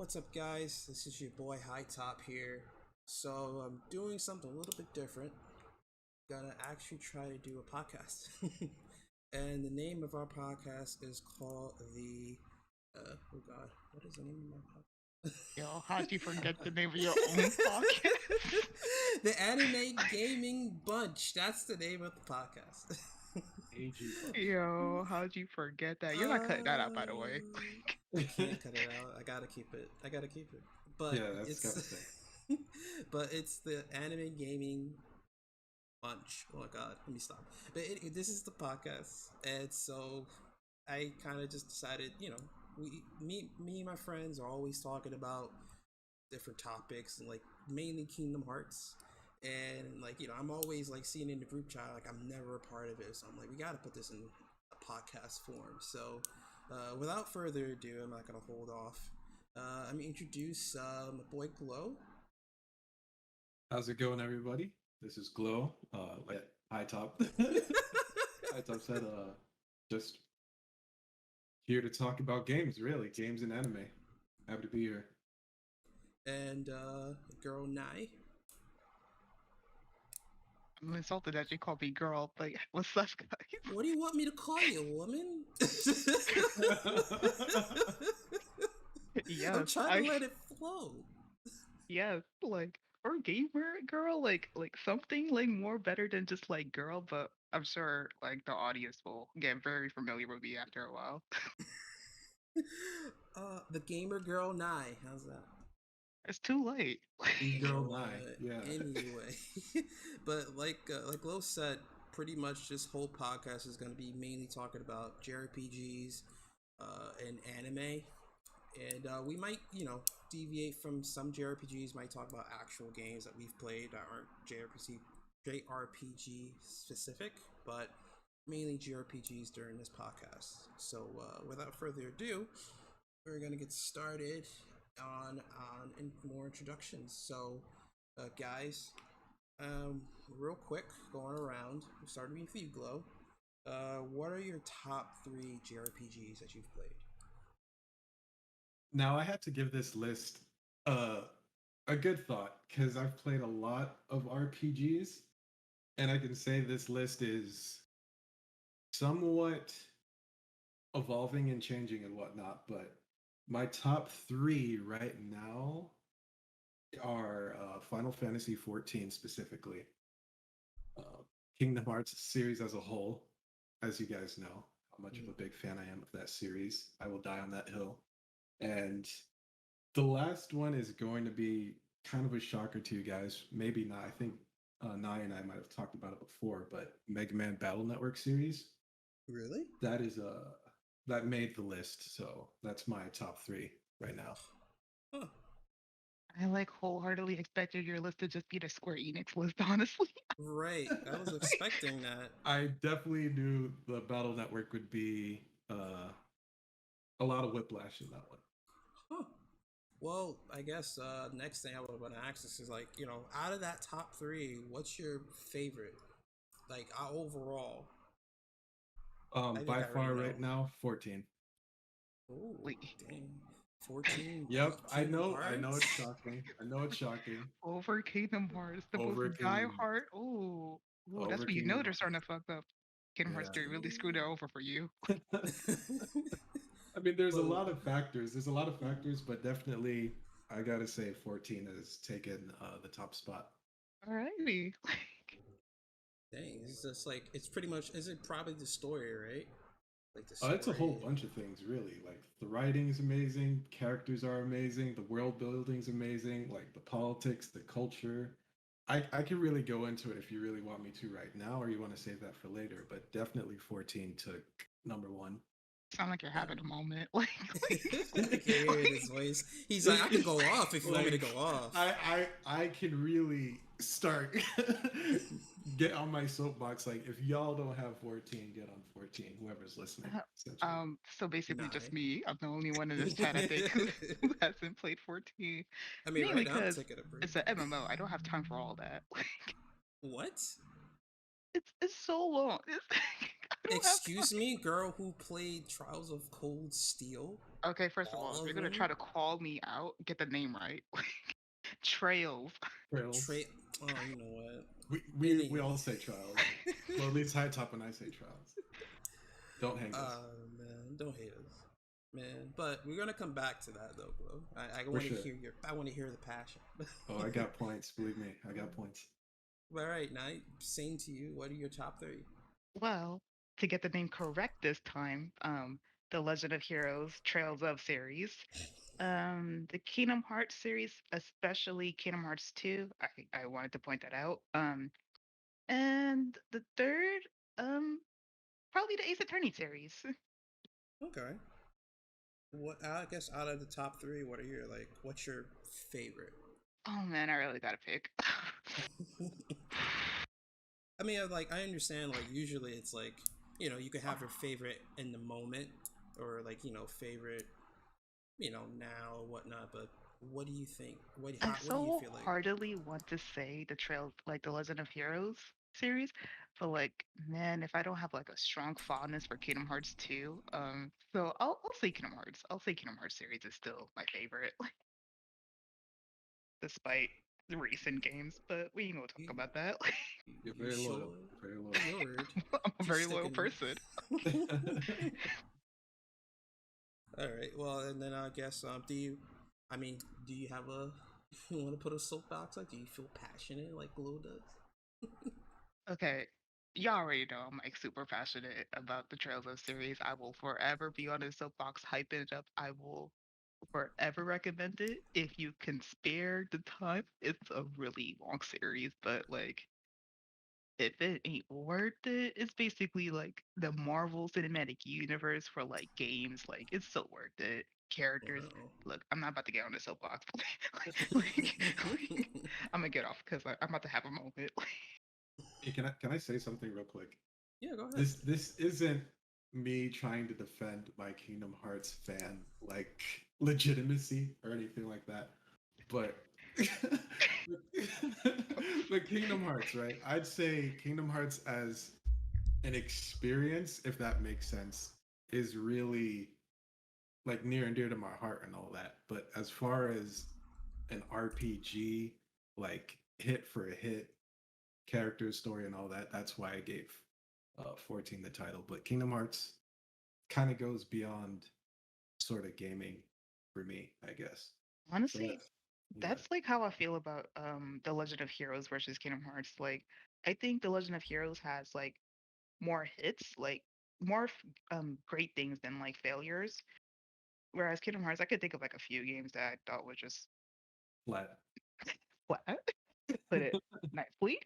What's up, guys? This is your boy HighTop here. So I'm doing something a little bit different. Gonna actually try to do a podcast, and the name of our podcast is called the. Oh God, what is the name of my Yo, how'd you forget the name of your own podcast? The Anime Gaming Bunch. That's the name of the podcast. AG Bunch. Yo, how'd you forget that? You're not cutting that out, by the way. I can't cut it out. I gotta keep it. I gotta keep it. But Yeah, that's gotta it's stay. but it's the Anime Gaming Bunch. Oh my God, let me stop. But this is the podcast, and so I kind of just decided, me and my friends are always talking about different topics, and like mainly Kingdom Hearts. And like I'm always like seeing in the group chat, like I'm never a part of it, so I'm like, we got to put this in a podcast form. So without further ado, I'm not gonna hold off. I'm gonna introduce my boy Glow. How's it going, everybody? This is Glow. Like High Top. High Top said, just here to talk about games, really. Games and anime. Happy to be here. And girl Nye. I'm insulted that you called me girl, but what's up, guys? What do you want me to call you, woman? Yes, I'm trying to let it flow. yes, or gamer girl, like something like more better than just like girl, but I'm sure like the audience will get very familiar with me after a while. The gamer girl Nye. How's that? It's too late. Girl Uh, Nye, yeah. Anyway, but like Lo said, pretty much this whole podcast is going to be mainly talking about JRPGs and anime, and we might deviate from some JRPGs. Might talk about actual games that we've played that aren't JRPG specific, but mainly JRPGs during this podcast. So without further ado, we're gonna get started on more introductions. So, guys, real quick, going around, starting with you, Glow. What are your top three JRPGs that you've played? Now, I had to give this list a good thought because I've played a lot of RPGs, and I can say this list is somewhat evolving and changing and whatnot, but my top three right now are Final Fantasy 14 specifically, uh, Kingdom Hearts series as a whole, as you guys know how much of a big fan I am of that series. I will die on that hill. And the last one is going to be kind of a shocker to you guys. Maybe not. I think Nai and I might have talked about it before, but Mega Man Battle Network series. Really? That is that made the list. So that's my top three right now. Huh. I like wholeheartedly expected your list to just be the Square Enix list, honestly. Right. I was expecting that. I definitely knew the Battle Network would be a lot of whiplash in that one. Huh. Well, I guess next thing I would want to ask this is like, out of that top three, what's your favorite? Like overall. By far right now, 14. Oh, Wait. dang. 14. Yep, I know Hearts? it's shocking. I know it's shocking. Over Kingdom Hearts, the most Over Kingdom diehard. Oh, that's over when you know Kingdom they're starting to fuck up. Kingdom Hearts Yeah. 3 really screwed it over for you. I mean, there's a Well- lot of factors. There's a lot of factors, but definitely, I gotta say, 14 has taken the top spot. Alrighty. Dang, it's just like it's pretty much. Is it probably the story, right? Like the It's a whole story. bunch of things, really. Like the writing is amazing, characters are amazing, the world building's amazing, like the politics, the culture. I can really go into it if you really want me to right now, or you want to save that for later. But definitely 14 took number one. Sound like you're having a moment. I can hear it in his voice. He's like, I can go off if you want me to go off. I can really start get on my soapbox. Like if y'all don't have 14, get on 14. Whoever's listening. essentially. So basically Nine. just me. I'm the only one in this chat, I think, who hasn't played 14. I mean, Mainly right now I'm because taking a break. it's an MMO. I don't have time for all that. What? It's so long. I don't have Excuse me, girl who played Trials of Cold Steel. time. Okay, first of all, All if of you're gonna try them. to call me out, get the name right. Trails. Trails. Oh, you know what? We all say trials. Well, at least HighTop and I say trials. Don't hang us. Man, don't hate us, man. But we're gonna come back to that though, bro. I For want to sure. hear I want to hear the passion. Oh, I got points. Believe me, I got points. All right, Knight. Same to you. What are your top three? Well, to get the name correct this time, the Legend of Heroes Trails of series, the Kingdom Hearts series, especially Kingdom Hearts 2. I wanted to point that out. And the third, probably the Ace Attorney series. Okay. What I guess out of the top three, what are your like? What's your favorite? Oh man, I really gotta pick. I mean, like I understand. Like usually, it's like you can have your favorite in the moment, or like favorite, now or whatnot. But what do you think? I What do you so feel like? heartily want to say the Trail, like the Legend of Heroes series, but like, man, if I don't have like a strong fondness for Kingdom Hearts 2, so I'll say Kingdom Hearts. I'll say Kingdom Hearts series is still my favorite, despite the recent games. But we ain't gonna talk You, about that. You're you very sure? loyal. Very Your word. I'm a Just very loyal sticking. person. loyal. All right. Well, and then I guess do you? I mean, do you have a? You want to put a soapbox? Like, do you feel passionate like Blue does? Okay. Y'all already know I'm like super passionate about the Trails of series. I will forever be on this soapbox hyping it up. I will forever recommend it if you can spare the time. It's a really long series, but like if it ain't worth it, it's basically like the Marvel Cinematic Universe for like games. Like it's so worth it. Characters. Wow. Look, I'm not about to get on the soapbox. I'm gonna get off because I'm about to have a moment. Hey, can I say something real quick? Yeah, go ahead. This isn't me trying to defend my Kingdom Hearts fan like legitimacy or anything like that, but but Kingdom Hearts, right? I'd say Kingdom Hearts as an experience, if that makes sense, is really like near and dear to my heart and all that. But as far as an RPG, like hit for a hit, character story and all that, that's why I gave 14 the title. But Kingdom Hearts kind of goes beyond sort of gaming for me, I guess. So Honestly, that's yeah, that's like how I feel about The Legend of Heroes versus Kingdom Hearts. Like I think The Legend of Heroes has like more hits, like more great things than like failures. Whereas Kingdom Hearts, I could think of like a few games that I thought was just flat. flat, put it nicely.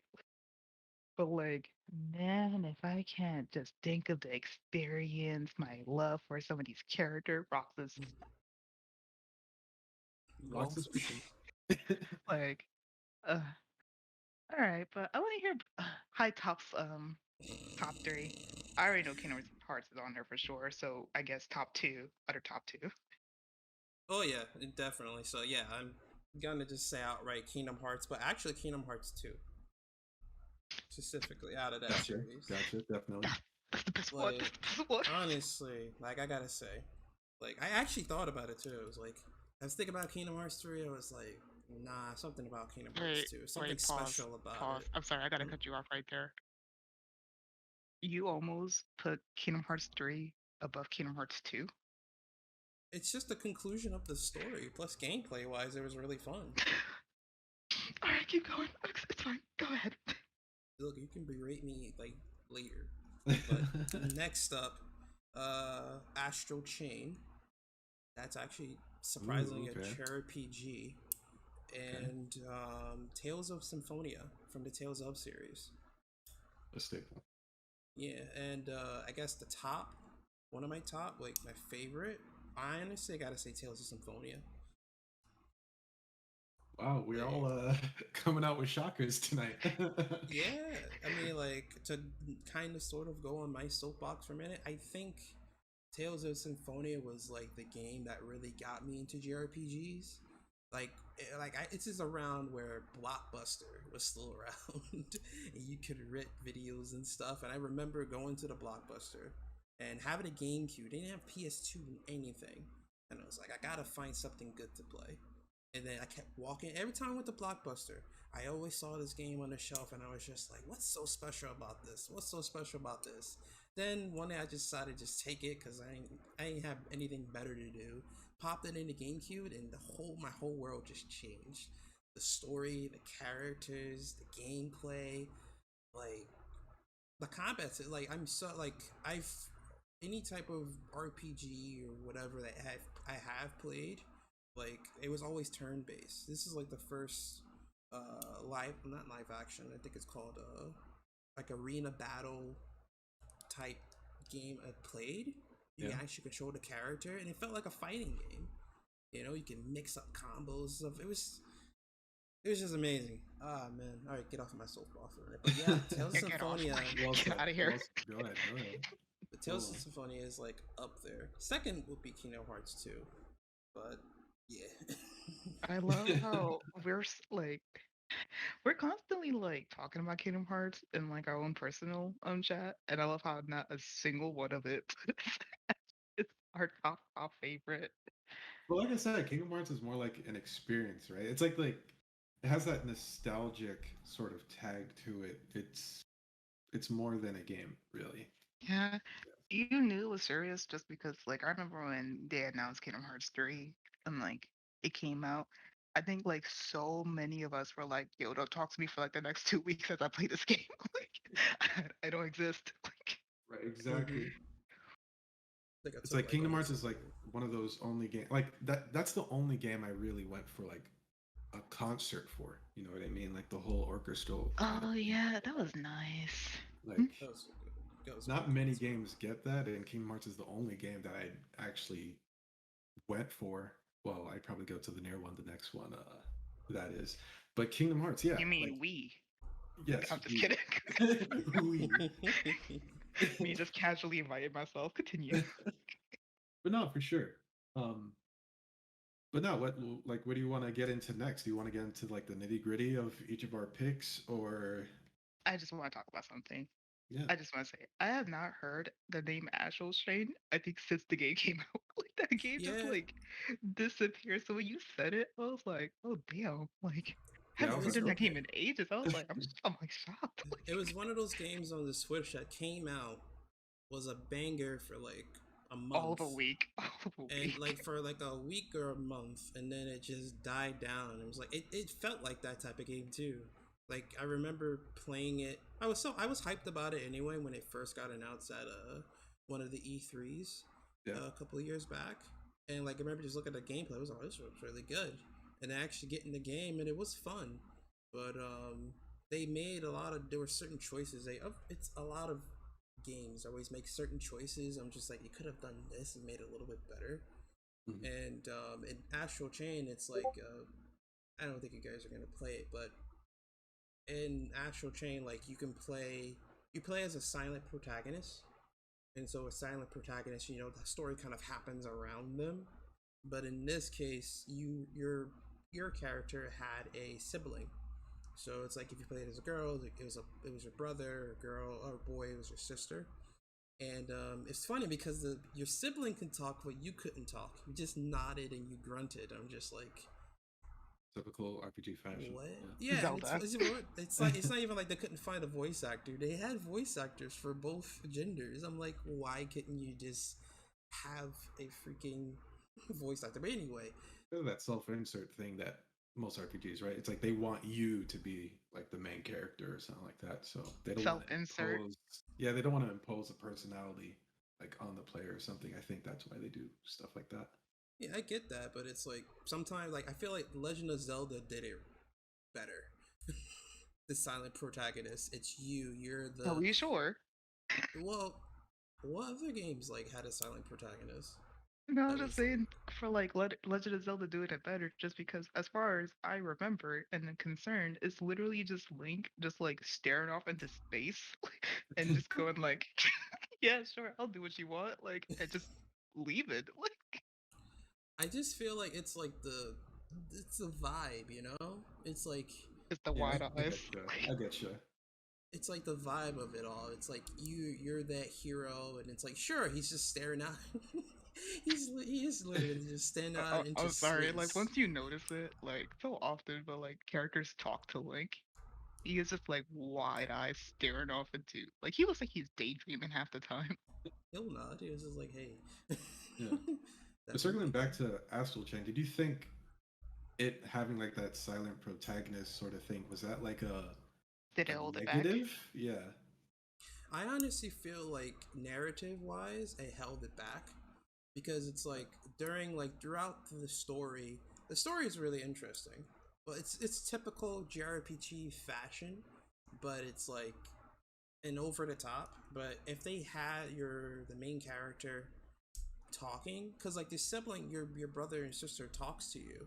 But like, man, if I can't just think of the experience, my love for some of these character Roxas, Rock Walls. suspicions. like, uh, all right. But I want to hear High Top's top three. I already know Kingdom Hearts is on there for sure. So I guess top two, other top two. Oh yeah, definitely. So yeah, I'm gonna just say outright Kingdom Hearts, but actually Kingdom Hearts 2 specifically out of that Gotcha, series. gotcha, definitely. That's the best one. Like That's the best one. honestly, like I gotta say, like I actually thought about it too. It was like I was thinking about Kingdom Hearts 3. I was like, nah, something about Kingdom Hearts Wait, 2. Something wait, pause, special about pause. it. I'm sorry, I gotta Hmm? cut you off right there. You almost put Kingdom Hearts 3 above Kingdom Hearts 2. It's just the conclusion of the story. Plus, gameplay wise, it was really fun. All right, keep going. It's fine. Go ahead. Look, you can berate me like later. But next up, Astral Chain. That's actually surprisingly Ooh, a okay, JRPG. okay. And Tales of Symphonia from the Tales of series. A staple. Yeah, and I guess the top, one of my top, like my favorite, I honestly gotta say Tales of Symphonia. Wow, we're all Like, coming out with shockers tonight. yeah, I mean, like to kind of sort of go on my soapbox for a minute. I think Tales of Symphonia was like the game that really got me into JRPGs. It's just around where Blockbuster was still around, and you could rent videos and stuff. And I remember going to the Blockbuster and having a GameCube. They didn't have PS2 and anything, and I was like, I gotta find something good to play. And then I kept walking. Every time I went to Blockbuster, I always saw this game on the shelf, and I was just like, "What's so special about this? What's so special about this?" Then one day I just decided to just take it because I ain't have anything better to do. Popped it in the GameCube, and my whole world just changed. The story, the characters, the gameplay, like the combat. Like I'm so like I've any type of RPG or whatever that I have played, like it was always turn based. This is like the first live not live action. I think it's called like arena battle type game I played. You Yeah. can actually control the character, and it felt like a fighting game. You know, you can mix up combos. It was just amazing. Ah man, all right, get off my soapbox for a minute. But yeah, Tales of Get off. Symphonia. Well Get said. out of here. Well said. Go ahead. Go ahead. The Tales of Symphonia is like up there. Second would be Kingdom Hearts 2, but yeah. I love how like we're constantly like talking about Kingdom Hearts in like our own personal chat, and I love how not a single one of it is our top favorite. Well, like I said, Kingdom Hearts is more like an experience, right? It's like it has that nostalgic sort of tag to it. It's more than a game, really. Yeah, you knew it was serious just because like I remember when they announced Kingdom Hearts 3 and like it came out. I think like so many of us were like, "Yo, don't talk to me for like the next 2 weeks as I play this game." Like I don't exist. Like Right, exactly. Like I It's took like Kingdom Hearts almost is like one of those only game like that's the only game I really went for like a concert for. You know what I mean? Like the whole orchestral kind of oh thing. yeah, that was nice. Like that was good. That was a not good many concert. games get that, and Kingdom Hearts is the only game that I actually went for. Well, I'd probably go to the near one, the next one, that is. But Kingdom Hearts, yeah, You like mean we? yes, I'm just we, kidding. we. Me just casually invited myself. Continue. But no, for sure. Um, but no, what do you want to get into next? Do you want to get into like the nitty gritty of each of our picks, or I just want to talk about something. yeah, I just want to say I have not heard the name Astral Chain. I think since the game came out, like that game just Yeah, like disappeared. So when you said it, I was like, oh damn! Like I yeah, I haven't it was heard like, was of that game okay. in ages. I was like, I'm like shocked. it was one of those games on the Switch that came out, was a banger for like a All of month, a week, all of a and like week. for like a week or a month, and then it just died down. It was like it felt like that type of game too. Like I remember playing it. I was hyped about it anyway when it first got announced at one of the E3s Yeah, a couple of years back, and like I remember just looking at the gameplay. I was like, oh, this was really good, and actually getting the game, and it was fun. But they made a lot of there were certain choices. It's a lot of games always make certain choices. I'm just like, you could have done this and made it a little bit better. mhm. And in Astral Chain, it's like I don't think you guys are gonna play it, but in Astral Chain, like you play as a silent protagonist, and so a silent protagonist, the story kind of happens around them. But in this case, your character had a sibling. So it's like if you played as a girl, it was your brother, or girl, or boy, it was your sister. And it's funny because your sibling can talk, but you couldn't talk. You just nodded and you grunted. I'm just like, Typical RPG fashion. what? Yeah. Yeah, and Zelda. it's like it's not even like they couldn't find a voice actor. They had voice actors for both genders. I'm like, why couldn't you just have a freaking voice actor? But anyway, That self-insert thing that most RPGs, right? It's like they want you to be like the main character or something like that. So they don't want Self to insert. impose. Yeah, they don't want to impose a personality like on the player or something. I think that's why they do stuff like that. yeah, I get that, but it's like sometimes like I feel like Legend of Zelda did it better. The silent protagonist, it's you. You're Are the we sure? well. What other games like had a silent protagonist? No, I That was just was like saying for like Legend of Zelda doing it better, just because as far as I remember and am concerned, it's literally just Link just like staring off into space and just going like, "Yeah, sure, I'll do what you want," like and just leave it. Like, I just feel like it's like it's the vibe, you know. It's like It's the Yeah, wide I eyes. get you. I get you. it's like the vibe of it all. It's like you're that hero, and it's like sure he's just staring out. He is literally just staring out into I'm sorry. Like space. once you notice it, like so often, but like characters talk to Link, he is just like wide eyes staring off into. Like he looks like he's daydreaming half the time. He'll nod. He was just like, hey. Yeah. But circling Definitely. back to Astral Chain, did you think it having like that silent protagonist sort of thing, was that like Did it a hold it back? negative? Yeah. I honestly feel like narrative wise, it held it back because it's like during like throughout the story is really interesting. But it's typical JRPG fashion, but it's like an over the top. But if they had the main character talking, because like the sibling, your brother and sister talks to you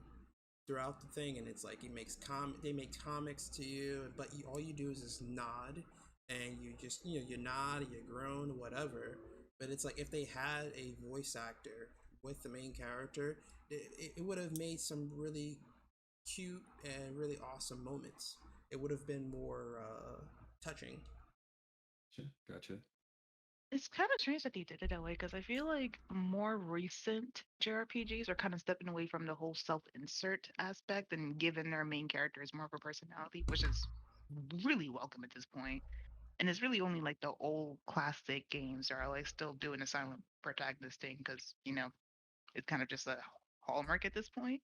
throughout the thing, and it's like they make comics to you, but all you do is just nod, and you just you nod, you groan, whatever. But it's like if they had a voice actor with the main character, it would have made some really cute and really awesome moments. It would have been more touching. Gotcha. It's kind of strange that they did it that way because I feel like more recent JRPGs are kind of stepping away from the whole self-insert aspect and giving their main characters more of a personality, which is really welcome at this point. And it's really only like the old classic games that are like still doing a silent protagonist thing because it's kind of just a hallmark at this point.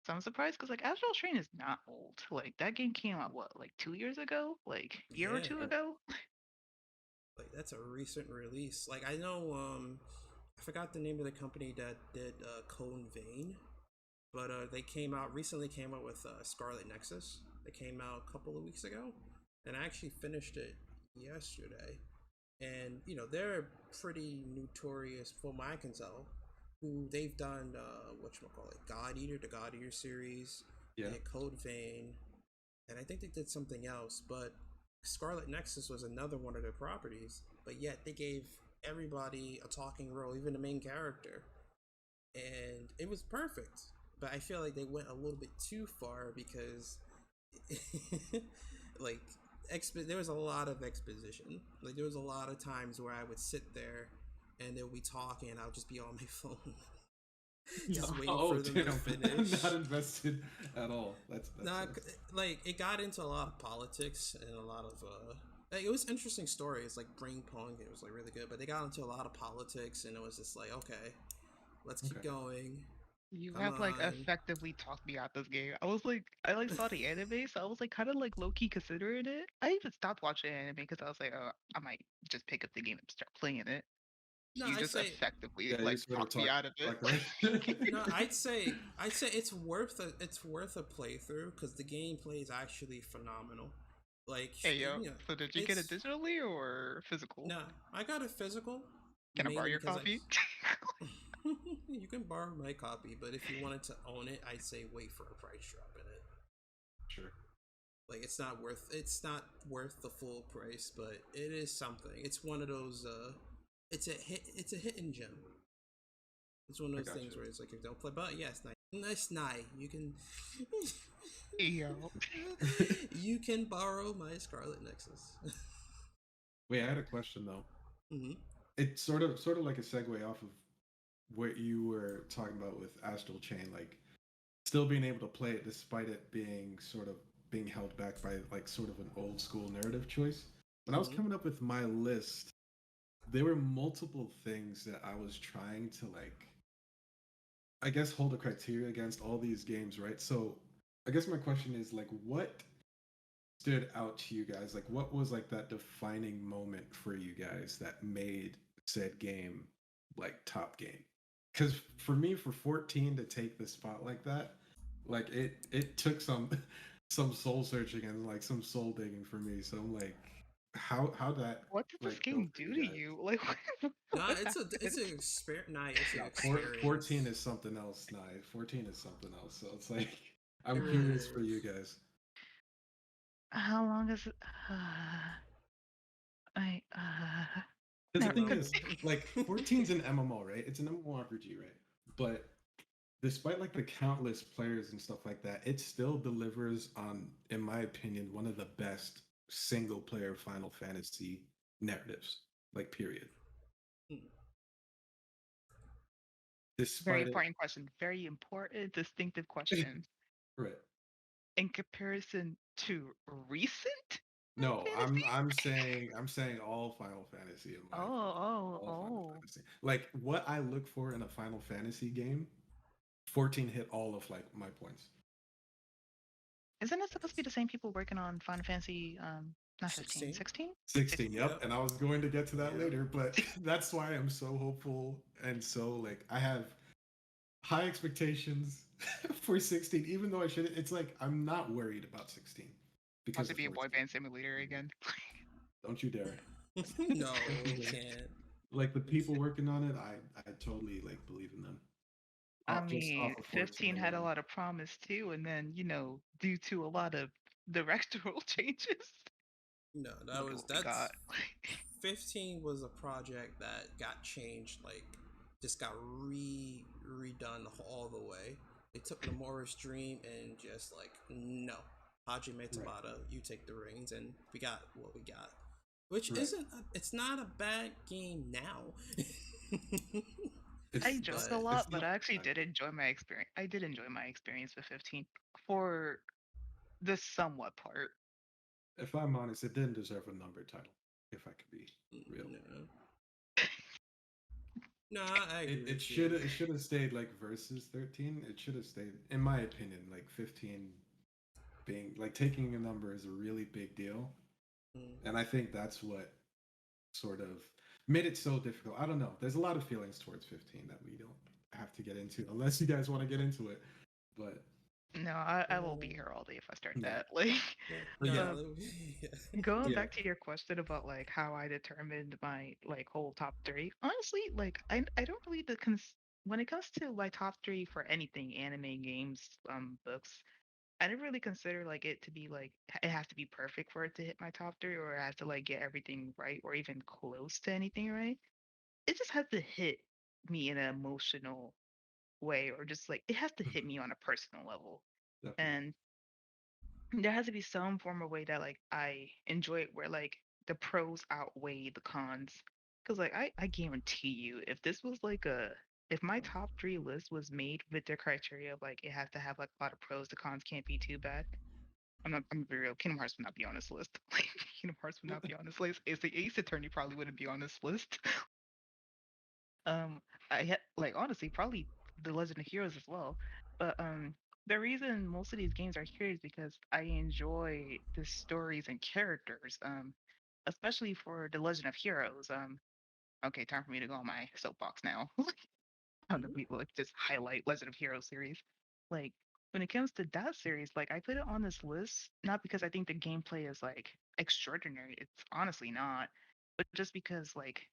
So I'm surprised because like Astral Train is not old. Like that game came out what, like 2 years ago, like year or Yeah, two Right. ago. like that's a recent release. Like I know, I forgot the name of the company that did Cone Vein, but they came out with Scarlet Nexus. They came out a couple of weeks ago, and I actually finished it yesterday. And they're pretty notorious, from what I can tell. Who they've done what you call it, God Eater, the God Eater series. They Yeah. did Code Vein, and I think they did something else. But Scarlet Nexus was another one of their properties. But yet they gave everybody a talking role, even the main character, and it was perfect. But I feel like they went a little bit too far because, like, there was a lot of exposition. Like, there was a lot of times where I would sit there and they'll be talking, and I'll just be on my phone, Yeah. just waiting Oh for them to damn! I'm not finish. invested at all. That Not sucks. like it got into a lot of politics and a lot of like, it was interesting stories like Bring Pong. It was like really good, but they got into a lot of politics, and it was just like, okay, let's keep Okay. going. You Come have like on. effectively talked me out this game. I like saw the anime, so I was like kind of like low key considering it. I even stopped watching anime because I was like, oh, I might just pick up the game and start playing it. No, You I just say effectively Yeah, you like sort of talked me out of it. talk right. no. I'd say it's worth a playthrough because the gameplay is actually phenomenal. Like Hey yo, so did you get it it's digitally or physical? no. I got a physical Can I borrow mainly your because copy? you can borrow my copy, but if you wanted to own it, I'd say wait for a price drop in it. Sure. Like it's not worth the full price, but it is something. It's one of those it's a hidden gem. It's one of I those got things you. where it's like if don't play, but yes, nice night. You can Yo. you can borrow my Scarlet Nexus. Wait, I had a question though. hmm It's sort of like a segue off of what you were talking about with Astral Chain, like still being able to play it despite it being sort of being held back by like sort of an old school narrative choice. When I was hmm coming up with my list, there were multiple things that I was trying to like, I guess, hold a criteria against all these games, right? So I guess my question is like, what stood out to you guys? Like, what was like that defining moment for you guys that made said game like top game? Because for me, for 14 to take the spot like that, like it took some some soul searching and like some soul digging for me. So I'm like, how that What did this like go game for do you to guys? you? Like Nah, what it's happened? an experience. Nah, it's an Yeah, 14 experience. is something else. Nah, 14 is something else. So it's like It I'm really curious for you is. guys. How long is it? I Because the never thing Well, could. is, like 14's an MMO, right? It's an MMORPG, right? But despite like the countless players and stuff like that, it still delivers on, in my opinion, one of the best single player Final Fantasy narratives. Like period. Hmm. Very Despite it, important question. Very important, distinctive question. right? In comparison to recent Final No, Fantasy? I'm saying all Final Fantasy in my Oh, opinion. oh, All Final oh. Fantasy. Like what I look for in a Final Fantasy game, 14 hit all of like my points. Isn't it supposed to be the same people working on Final Fantasy, not 15, 16. 16? 16, yep. Yep. And I was going to get to that Yep. later, but that's why I'm so hopeful and so like I have high expectations for 16, even though I shouldn't. It's like I'm not worried about 16 Wants because to of be a boy 14. band simulator again. Don't you dare. No, Don't you dare. can't. Like the people working on it, I totally like believe in them. I Just mean, off of 14 15 had a alone. lot of promise too, and then, due to a lot of directorial changes, No, that look at was what we got. that's 15 was a project that got changed, like just got redone all the way. They took Nomura's dream and just like, no, Hajime Right. Tabata, you take the reins, and we got what we got, which Right. it's not a bad game now. I It's joke it's a But lot, it's but not I actually bad. did enjoy my experience. I did enjoy my experience with 15 for the somewhat part. If I'm honest, it didn't deserve a number title. If I could be real, no, no, I agree it with you. should have stayed like versus 13. It should have stayed, in my opinion, like 15 being like taking a number is a really big deal, Mm. and I think that's what sort of made it so difficult. I don't know. There's a lot of feelings towards 15 that we don't have to get into unless you guys want to get into it. But No, I will be here all day if I start yeah, that. Like, Yeah, but yeah, uh, no, yeah. going yeah. back to your question about like how I determined my like whole top three. Honestly, like I don't really when it comes to my top three for anything, anime, games, books. I didn't really consider like it to be like it has to be perfect for it to hit my top three, or I have to like get everything right, or even close to anything right. It just has to hit me in an emotional way, or just like it has to hit Mhm, me on a personal level. definitely. And there has to be some form of way that like I enjoy it where like the pros outweigh the cons. Cause like I guarantee you, if this was like if my top three list was made with the criteria of like it has to have like a lot of pros, the cons can't be too bad. I'm gonna be real. Kingdom Hearts would not be on this list. Like Kingdom Hearts would not be on this list. It's the Ace Attorney probably wouldn't be on this list. Um, like honestly, probably The Legend of Heroes as well. But the reason most of these games are here is because I enjoy the stories and characters. Especially for The Legend of Heroes. Okay, time for me to go on my soapbox now. I don't know, people like just highlight Legend of Heroes series. Like when it comes to that series, like I put it on this list not because I think the gameplay is like extraordinary. It's honestly not, but just because like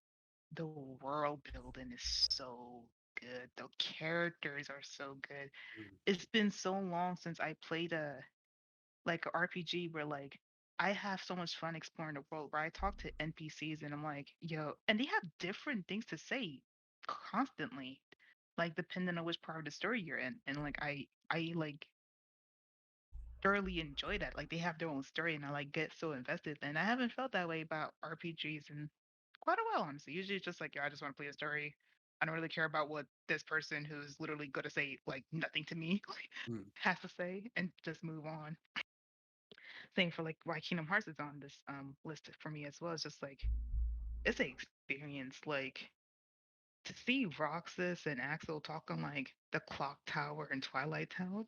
the world building is so good. The characters are so good. Mm, It's been so long since I played a like a RPG where like I have so much fun exploring the world where I talk to NPCs and I'm like, yo, and they have different things to say constantly, like depending on which part of the story you're in. And like I like thoroughly enjoy that. Like they have their own story and I like get so invested. And I haven't felt that way about RPGs in quite a while, honestly. Usually it's just like, yeah, I just want to play a story. I don't really care about what this person who's literally going to say like nothing to me mm, has to say and just move on. Same for like why Kingdom Hearts is on this list for me as well. It's just like it's an experience. Like to see Roxas and Axel talk on like the clock tower and Twilight Town,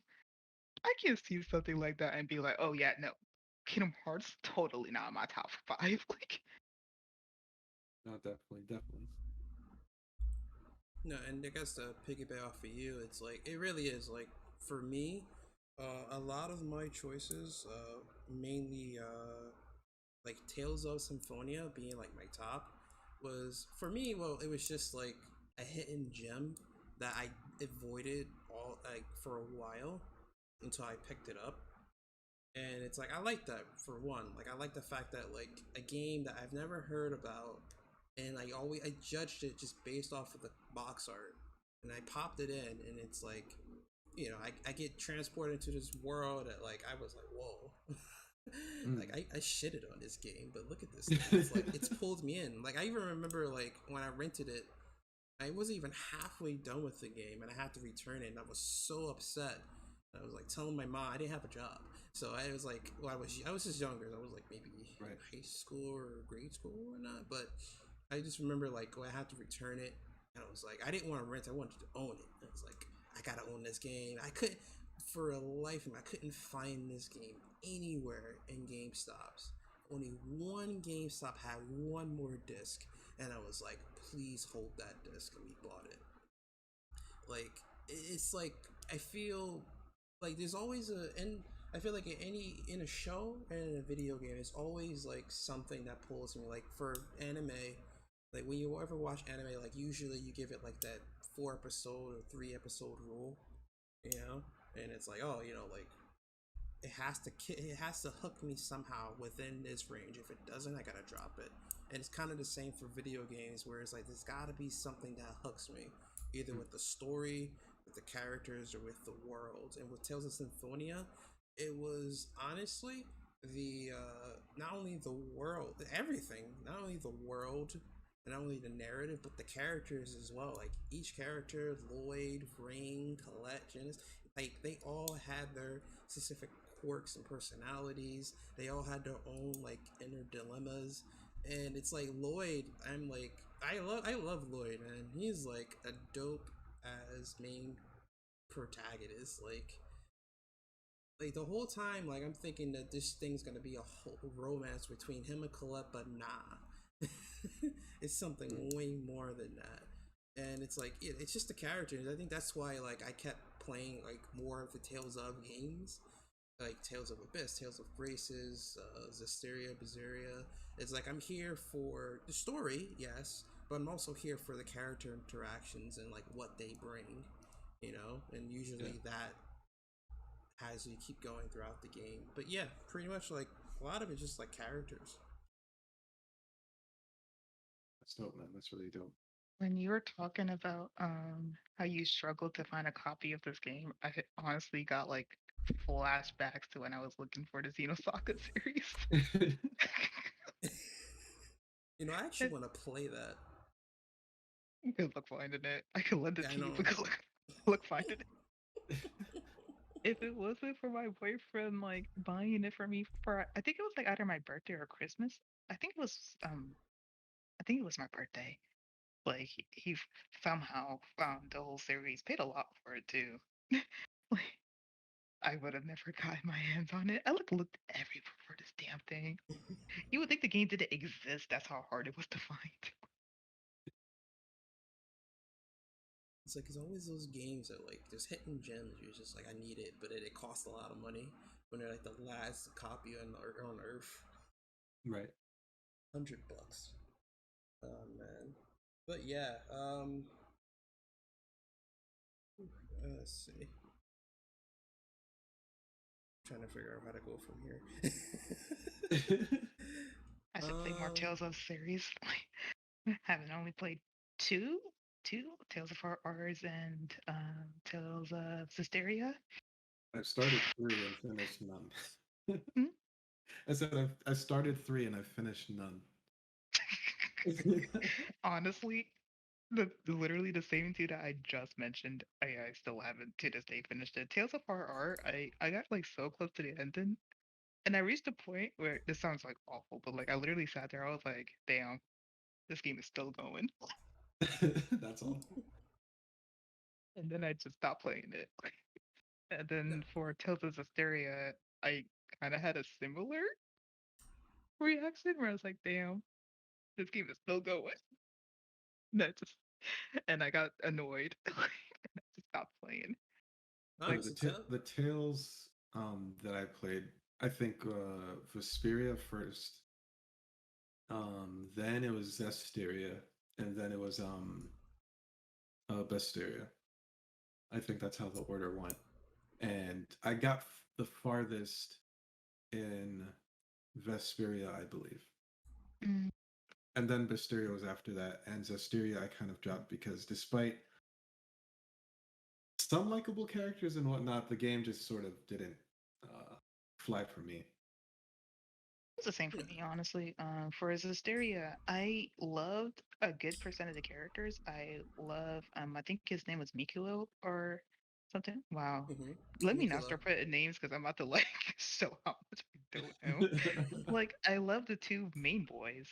I can see something like that and be like, oh yeah, no, Kingdom Hearts totally not my top five. Like no, definitely, definitely. No, and I guess to piggyback off of you, it's like it really is like for me, a lot of my choices, mainly like Tales of Symphonia being like my top, was for me. Well, it was just like a hidden gem that I avoided all like for a while until I picked it up, and it's like I like that for one. Like I like the fact that like a game that I've never heard about, and I judged it just based off of the box art, and I popped it in, and it's like I get transported into this world that like I was like, whoa. Like I shitted on this game, but look at this thing. It's like it's pulled me in. Like I even remember like when I rented it, I wasn't even halfway done with the game and I had to return it and I was so upset. I was like telling my mom I didn't have a job. So I was like, well, I was just younger. I was like maybe Right. high school or grade school or not. But I just remember like I had to return it, and I was like, I didn't want to rent. I wanted to own it. I was like, I gotta own this game. I couldn't, for a life of me, I couldn't find this game anywhere in GameStops. Only one GameStop had one more disc, and I was like, please hold that disc, and we bought it. Like it's like I feel like there's always a and I feel like in a show and in a video game, it's always like something that pulls me. Like for anime, like when you ever watch anime, like usually you give it like that 4 episode or 3 episode rule, you know, and it's like oh like it has to hook me somehow within this range. If it doesn't, I gotta drop it. And it's kind of the same for video games, where it's like there's gotta be something that hooks me, either with the story, with the characters, or with the world. And with Tales of Symphonia, it was honestly the not only the world, everything, not only the world, and not only the narrative, but the characters as well. Like each character, Lloyd, Rain, Colette, Janice, like they all had their specific quirks and personalities. They all had their own like inner dilemmas, and it's like Lloyd. I'm like I love Lloyd, man. He's like a dope as main protagonist. Like the whole time, like I'm thinking that this thing's gonna be a whole romance between him and Colette, but nah, it's something way more than that. And it's like it's just the characters. I think that's why like I kept playing like more of the Tales of games, like Tales of Abyss, Tales of Graces, Zestiria, Berseria. It's like I'm here for the story, yes, but I'm also here for the character interactions and like what they bring, and usually that as you keep going throughout the game. But yeah, pretty much like a lot of it's just like characters. That's dope, man. That's really dope. When you were talking about how you struggled to find a copy of this game, honestly got like flashbacks to when I was looking for the Xenosaga series. I actually want to play that. Good luck finding it. I can lend it Yeah, I to you, know. but good luck finding it. If it wasn't for my boyfriend like buying it for me for I think it was like either my birthday or Christmas. I think it was I think it was my birthday. Like he somehow found the whole series, paid a lot for it too. Like I would have never gotten my hands on it. I looked everywhere for this damn thing. You would think the game didn't exist. That's how hard it was to find. It's like it's always those games that like there's hidden gems. You're just like I need it, but it costs a lot of money when they're like the last copy on Earth. Right. $100. Oh man. But yeah, let's see. Trying to figure out how to go from here. I should play more Tales of series. Haven't only played two Tales of Ours and Tales of Systeria. I've started 3 and finished none. Hmm? I said I started 3 and I finished none. Honestly, literally the same two that I just mentioned, I still haven't to this day finished it. Tales of RR, I got like so close to the ending, and I reached a point where this sounds like awful, but like I literally sat there, I was like, damn, this game is still going, That's all. and then I just stopped playing it. And No, then for Tales of Hysteria, I kind of had a similar reaction where I was like, damn, this game is still going. And I got annoyed. And I just stopped playing. Like, honestly, The tales that I played, I think Vesperia first. Then it was Zestiria, and then it was Bestiria. I think that's how the order went. And I got the farthest in Vesperia, I believe. mm, And then Bestiria was after that, and Zestiria I kind of dropped because despite some likable characters and whatnot. The game just sort of didn't fly for me. It's the same for me, honestly. For Zestiria, I loved a good percent of the characters. I love, I think his name was Mikulo or something. Wow. Mm-hmm. Let me not Mikula. start putting names because I'm about to like show how much I don't know. Like, I love the two main boys.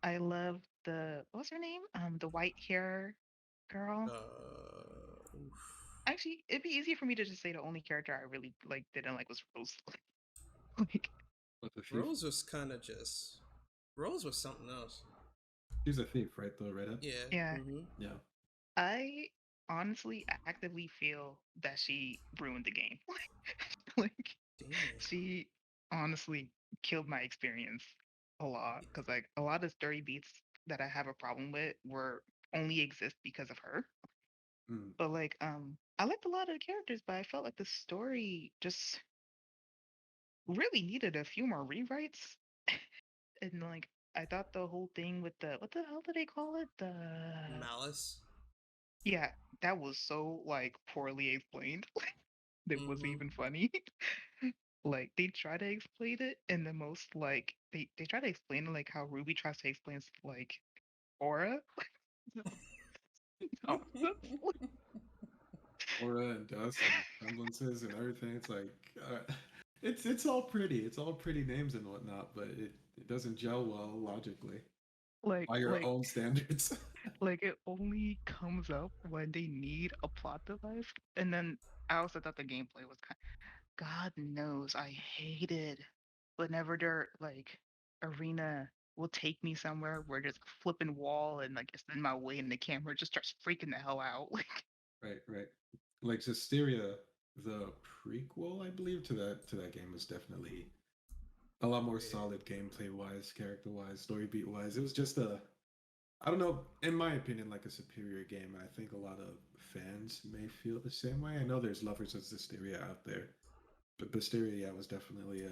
I love what's her name? The white hair girl. Oof. Actually, it'd be easier for me to just say the only character I really like didn't like was Rose. Like, What the thief? Rose was kind of just. Rose was something else. She's a thief, right? The redhead. Yeah. yeah. Mm-hmm. Yeah. I honestly actively feel that she ruined the game. Like Damn. she honestly killed my experience a lot because like a lot of story beats that I have a problem with were only exist because of her. Mm. But like I liked a lot of the characters, but I felt like the story just really needed a few more rewrites. And like I thought the whole thing with the what the hell do they call it? The Malice. yeah, that was so like poorly explained. That wasn't Mm-hmm. even funny. Like they try to explain it in the most like they try to explain it like how Ruby tries to explain like aura. Nonsense. Aura and dust and semblances and everything. It's like it's all pretty. It's all pretty names and whatnot, but it doesn't gel well logically like by your like own standards. like it only comes up when they need a plot device. And then I also thought the gameplay was kind. God knows I hated whenever they're like arena will take me somewhere where there's a flipping wall and like it's in my way and the camera just starts freaking the hell out. Like Right, right. Like Hysteria, the prequel, I believe, to that game was definitely a lot more Yeah. solid gameplay wise, character wise, story beat wise. It was just I don't know, in my opinion, like a superior game. And I think a lot of fans may feel the same way. I know there's lovers of Hysteria out there, but Hysteria, yeah, was definitely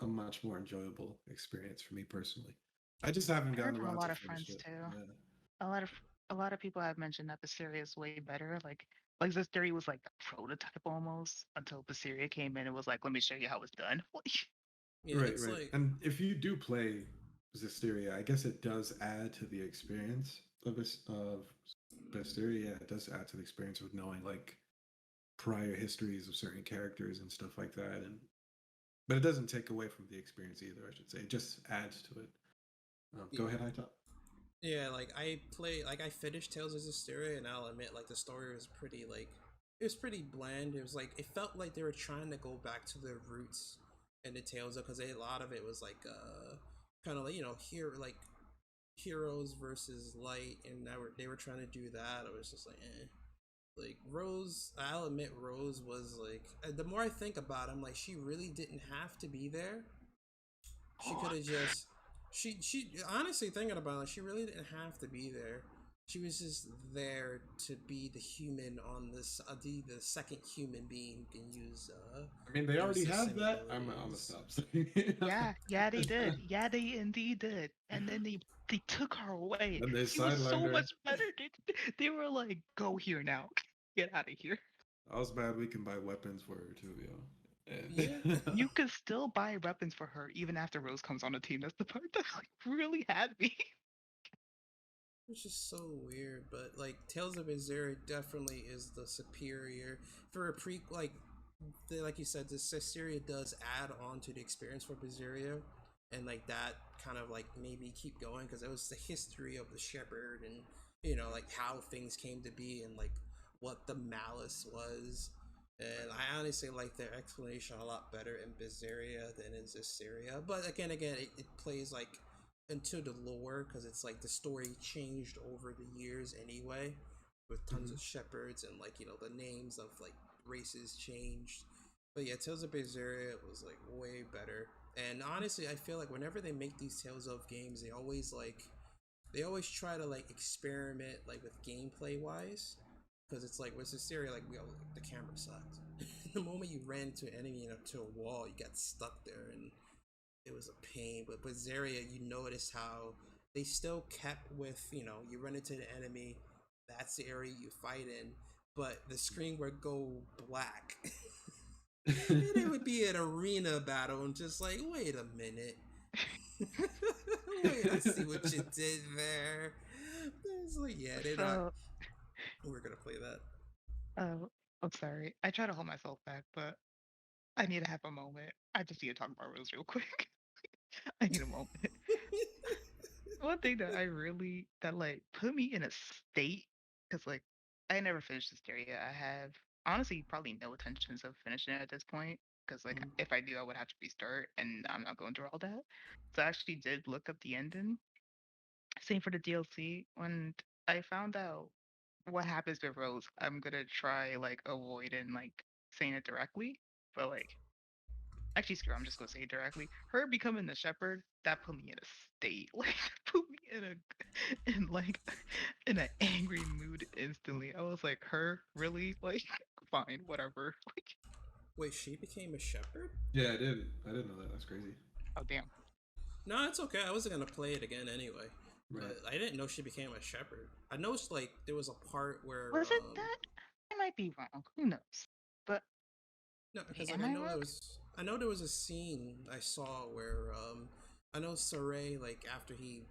a much more enjoyable experience for me personally. I just haven't I heard gotten from a around to lot of finish friends it. too. Yeah. A lot of a lot of people have mentioned that Visceria is way better. Like this theory was like the prototype almost until Visceria came in and was like, let me show you how it's done. Yeah. Right, It's right. like. And if you do play Hysteria, I guess it does add to the experience of Hysteria. Yeah, it does add to the experience of knowing like prior histories of certain characters and stuff like that. And but it doesn't take away from the experience either. I should say it just adds to it. Go Yeah. ahead, High Top. Yeah, I finished Tales of Hysteria, and I'll admit, like, the story was pretty, like, it was pretty bland. It was like, it felt like they were trying to go back to their roots in the Tales of, because a lot of it was like, kind of like, here, like, heroes versus light, and they were trying to do that. I was just like, eh. Like, Rose, I'll admit, Rose was like, the more I think about it, I'm like, she really didn't have to be there. She could have just she honestly thinking about it, she really didn't have to be there. She was just there to be the human on this the second human being who can I mean, they use already the have same that. I'm gonna abilities. stop saying it. Yeah, they did. Yeah, they indeed did. And then they took her away. And they She was sidelined so her. much better. They were like, go here now. Get out of here. I was bad. We can buy weapons for her too, yo. Yeah, You could still buy weapons for her even after Rose comes on the team. That's the part that like really had me. which is so weird. But like Tales of Azera definitely is the superior for a pre like you said, this Systeria does add on to the experience for Berseria, and like that kind of like made me keep going because it was the history of the shepherd and like how things came to be and like what the malice was. And I honestly like their explanation a lot better in Berseria than in Systeria. But again, it plays like into the lore because it's like the story changed over the years anyway, with tons Mhm. of shepherds and like the names of like races changed. But yeah, Tales of Berseria was like way better. And honestly, I feel like whenever they make these Tales of games, they always try to like experiment like with gameplay wise, because it's like with Systeria, like the camera sucked. The moment you ran into an enemy and up to a wall, you got stuck there, and it was a pain. But with Zarya, you notice how they still kept with you run into the enemy, that's the area you fight in, but the screen would go black. And it would be an arena battle, and just like, wait a minute. Wait, I see what you did there. It's like, yeah, they're not. So, We're gonna play that. I'm sorry. I try to hold myself back, but I need to have a moment. I just need to talk about Rose real quick. I need a moment. One thing that I really that like put me in a state because like I never finished this area. I have honestly probably no intentions of finishing it at this point because like Mhm. if I do, I would have to restart, and I'm not going through all that. So I actually did look up the ending. Same for the DLC. When I found out what happens with Rose, I'm gonna try like avoiding like saying it directly, but like actually, screw. I'm just gonna say it directly. Her becoming the shepherd that put me in a state, like put me in a in like in an angry mood instantly. I was like, her really? Like, fine, whatever. Like, Wait, she became a shepherd? Yeah, I did. I didn't know that. That's crazy. oh damn. No, it's okay. I wasn't gonna play it again anyway. Right. But I didn't know she became a shepherd. I noticed like there was a part where Was it that? I might be wrong. Who knows? But no, wait, because like am I wrong? I know there was a scene I saw where I know Saray, like after he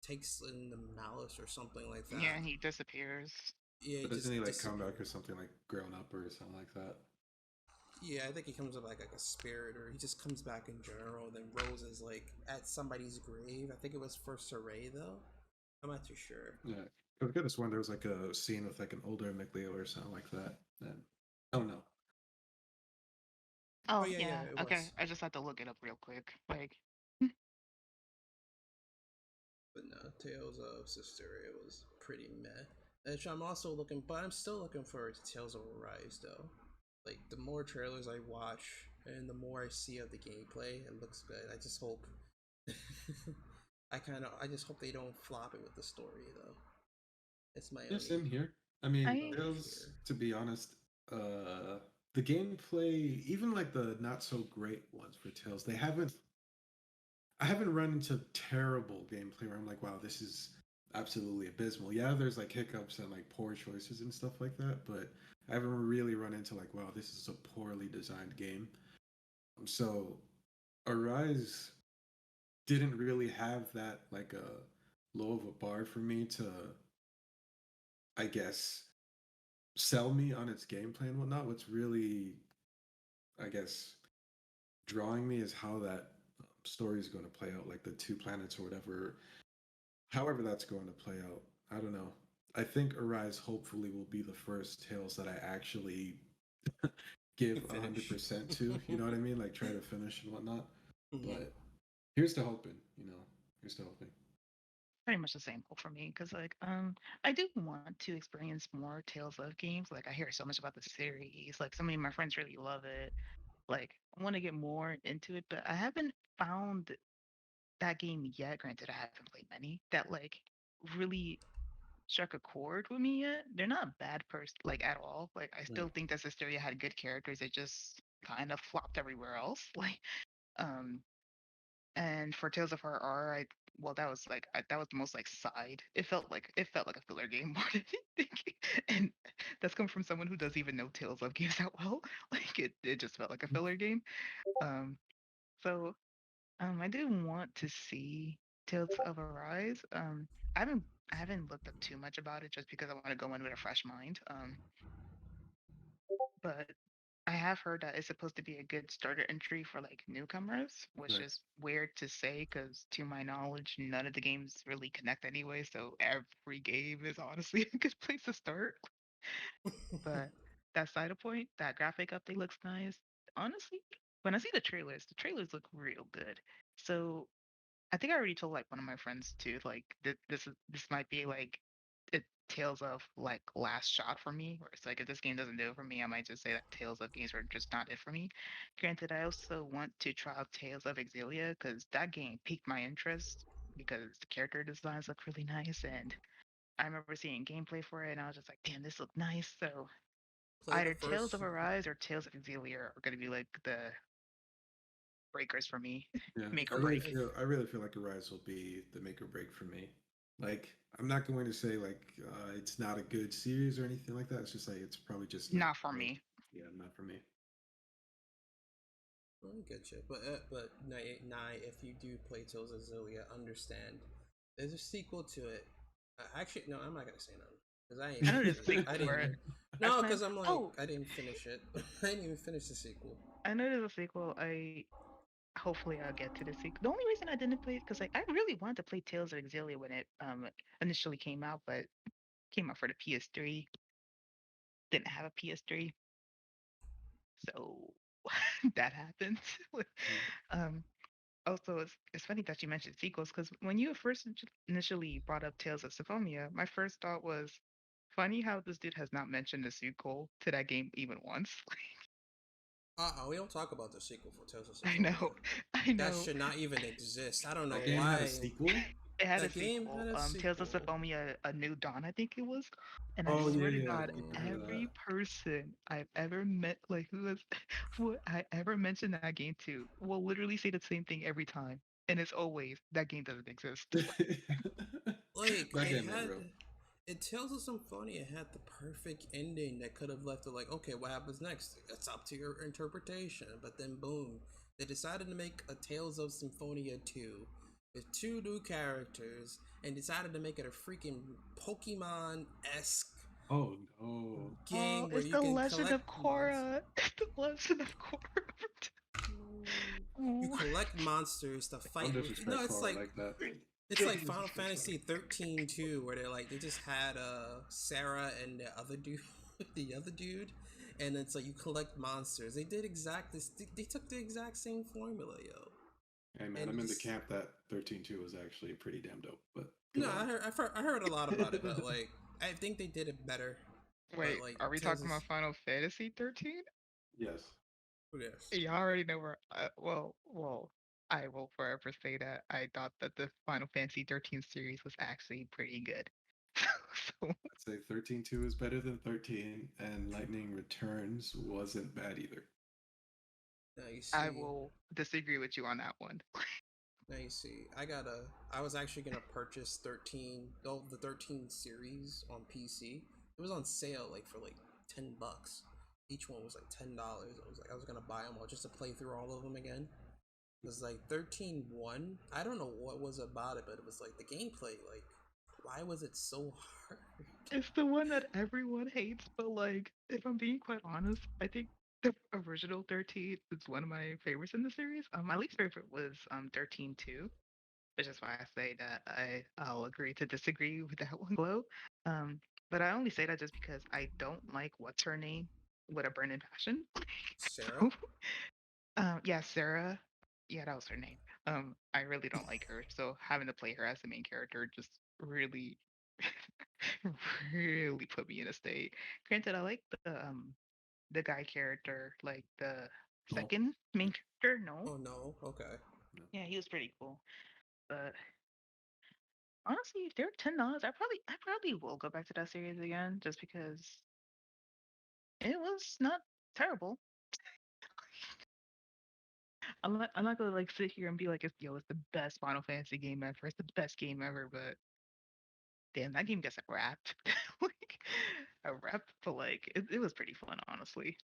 takes in the malice or something like Yeah, that. and he disappears. Yeah, he But doesn't he just like come disappeared. back or something like grown up or something like that? Yeah, I think he comes up like a spirit, or he just comes back in general. Then Rose is like at somebody's grave. I think it was for Saray though. I'm not too sure. Yeah. I could have sworn there was like a scene with like an older McLeod or something like that. And I don't know. Oh Oh yeah, yeah, yeah. it Okay. was. I just had to look it up real quick. Like, But no, Tales of Systeria was pretty meh. Which I'm also looking, but I'm still looking forward to Tales of Arise though. Like the more trailers I watch and the more I see of the gameplay, it looks good. I just hope. I just hope they don't flop it with the story though. It's my Yeah, only same here. I mean, I Tales, fear. to be honest, the gameplay, even like the not so great ones for Tales, I haven't run into terrible gameplay where I'm like, wow, this is absolutely abysmal. Yeah, there's like hiccups and like poor choices and stuff like that, but I haven't really run into like, wow, this is a poorly designed game. So Arise didn't really have that like a low of a bar for me to, I guess, sell me on its gameplay and whatnot. What's really, I guess, drawing me is how that story is going to play out, like the two planets or whatever. However, that's going to play out. I don't know. I think Arise hopefully will be the first Tales that I actually give Finish. 100% to. You know what I mean? Like try to finish and whatnot. Mhm. But here's to hoping. You know, here's to hoping. pretty much the same goal for me because I do want to experience more Tales of games. Like I hear so much about the series. Like so many of my friends really love it. Like I want to get more into it, but I haven't found that game yet. Granted, I haven't played many that like really struck a chord with me yet. They're not bad like at all. Like I Right. still think that Sisteria had good characters. It just kind of flopped everywhere else. Like um and for Tales of RR, I well, that was like that was the most like side. It felt like a filler game more than anything, and that's coming from someone who doesn't even know Tales of games that well. Like it just felt like a filler game. Um, so I do want to see Tales of Arise. I haven't looked up too much about it just because I want to go in with a fresh mind. But I have heard that it's supposed to be a good starter entry for like newcomers, which Right. is weird to say because to my knowledge, none of the games really connect anyway. So every game is honestly a good place to start. But that side of point, that graphic update looks nice. Honestly, when I see the trailers look real good. So I think I already told like one of my friends too, like this might be like a Tales of like last shot for me, where it's like if this game doesn't do it for me, I might just say that Tales of games are just not it for me. Granted, I also want to try out Tales of Exilia because that game piqued my interest because the character designs look really nice, and I remember seeing gameplay for it, and I was just like, damn, this looked nice. So Play the either Tales first. of Arise or Tales of Exilia are going to be like the breakers for me, Yeah. make I or really break. feel I really feel like Arise will be the make or break for me. Like, I'm not going to say like it's not a good series or anything like that. It's just like it's probably just not. Not for me. Yeah, not for me. I get you, but Nye, if you do play Tales of Zillia, understand there's a sequel to it. Actually, no, I'm not gonna say nothing because I ain't I know there's finished a it. sequel I for didn't it. even. I was No, playing. because I'm like Oh, I didn't finish it. I didn't even finish the sequel. I know there's a sequel. I hopefully I'll get to the sequel. The only reason I didn't play it because like I really wanted to play Tales of Xillia when it initially came out, but came out for the PS3. Didn't have a PS3, so that happened. um, Also, it's funny that you mentioned sequels because when you first initially brought up Tales of Symphonia, my first thought was funny how this dude has not mentioned the sequel to that game even once. We don't talk about the sequel for Tales of I Symphonia. know, I That know. should not even exist. I don't know That game had a why. sequel. It had a That game sequel, had a Tales of sequel. Symphonia: A New Dawn, I think it was. And I Oh yeah, swear to yeah, I God, think I heard of that. every person I've ever met, like who has, who I ever mentioned that game to, will literally say the same thing every time, and it's always that game doesn't exist. Like That it game ain't had. real. It Tales of Symphonia had the perfect ending that could have left it like, okay, what happens next? It's up to your interpretation. But then, boom, they decided to make a Tales of Symphonia 2 with two new characters and decided to make it a freaking Pokemon esque Oh no. Oh, game where it's you the can Legend collect of monsters. Korra. It's the Legend of Korra. You Oh, collect monsters to Don't fight with. disrespect Cora like that. It's Don't like Final disrespect Fantasy 13 too, where they're like they just had Sarah and the other dude, the other dude, and it's like you collect monsters. They did exact this. They took the exact same formula, yo. Hey man, And I'm in the just camp that 13-2 was actually pretty damn dope. But go no, on. I heard a lot about it, but like I think they did it better. But wait, like are we Tales talking is about Final Fantasy 13? Yes. yes, You already know where. Well, I will forever say that I thought that the Final Fantasy 13 series was actually pretty good. So I'd say 13-2 is better than 13, and Lightning Returns wasn't bad either. now you I see. will disagree with you on that one. Now you see, I was actually gonna purchase 13, the 13 series on PC. It was on sale like for like $10. Each one was like $10. I was gonna buy them all just to play through all of them again. It was like 13-1. I don't know what was about it, but it was like the gameplay. Like, why was it so hard? It's the one that everyone hates, but like, if I'm being quite honest, I think the original 13 is one of my favorites in the series. My least favorite was 13 2, which is why I say that I'll agree to disagree with that one glow. Um, but I only say that just because I don't like what's her name with a burning passion. Sarah? So, yeah, Sarah. Yeah, that was her name. I really don't like her, so having to play her as the main character just really, really put me in a state. Granted, I like the guy character, like the Oh, second main character. No, Oh no. Okay. no. yeah, he was pretty cool. But honestly, if they're $10, I probably will go back to that series again just because it was not terrible. I'm not gonna like sit here and be like, it's the best Final Fantasy game ever. It's the best game ever, but damn, that game gets a rap. Like a rap, but like it was pretty fun, honestly.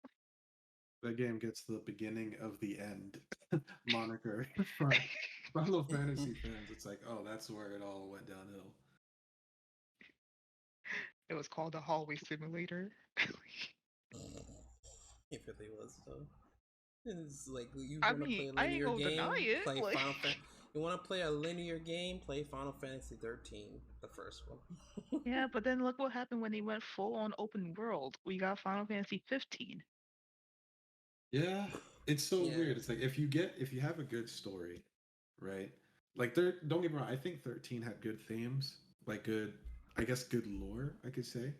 That game gets the beginning of the end moniker for Final Fantasy fans. It's like, oh, that's where it all went downhill. It was called the Hallway Simulator. It really was though. It's like you I want to mean, play a I ain't linear gonna deny game, it. play Like Final Fan. You want to play a linear game, play Final Fantasy 13, the first one. yeah, but then look what happened when they went full on open world. We got Final Fantasy 15. Yeah, it's so Yeah, weird. It's like if you have a good story, right? Like there, don't get me wrong. I think 13 had good themes, like good, I guess good lore, I could say,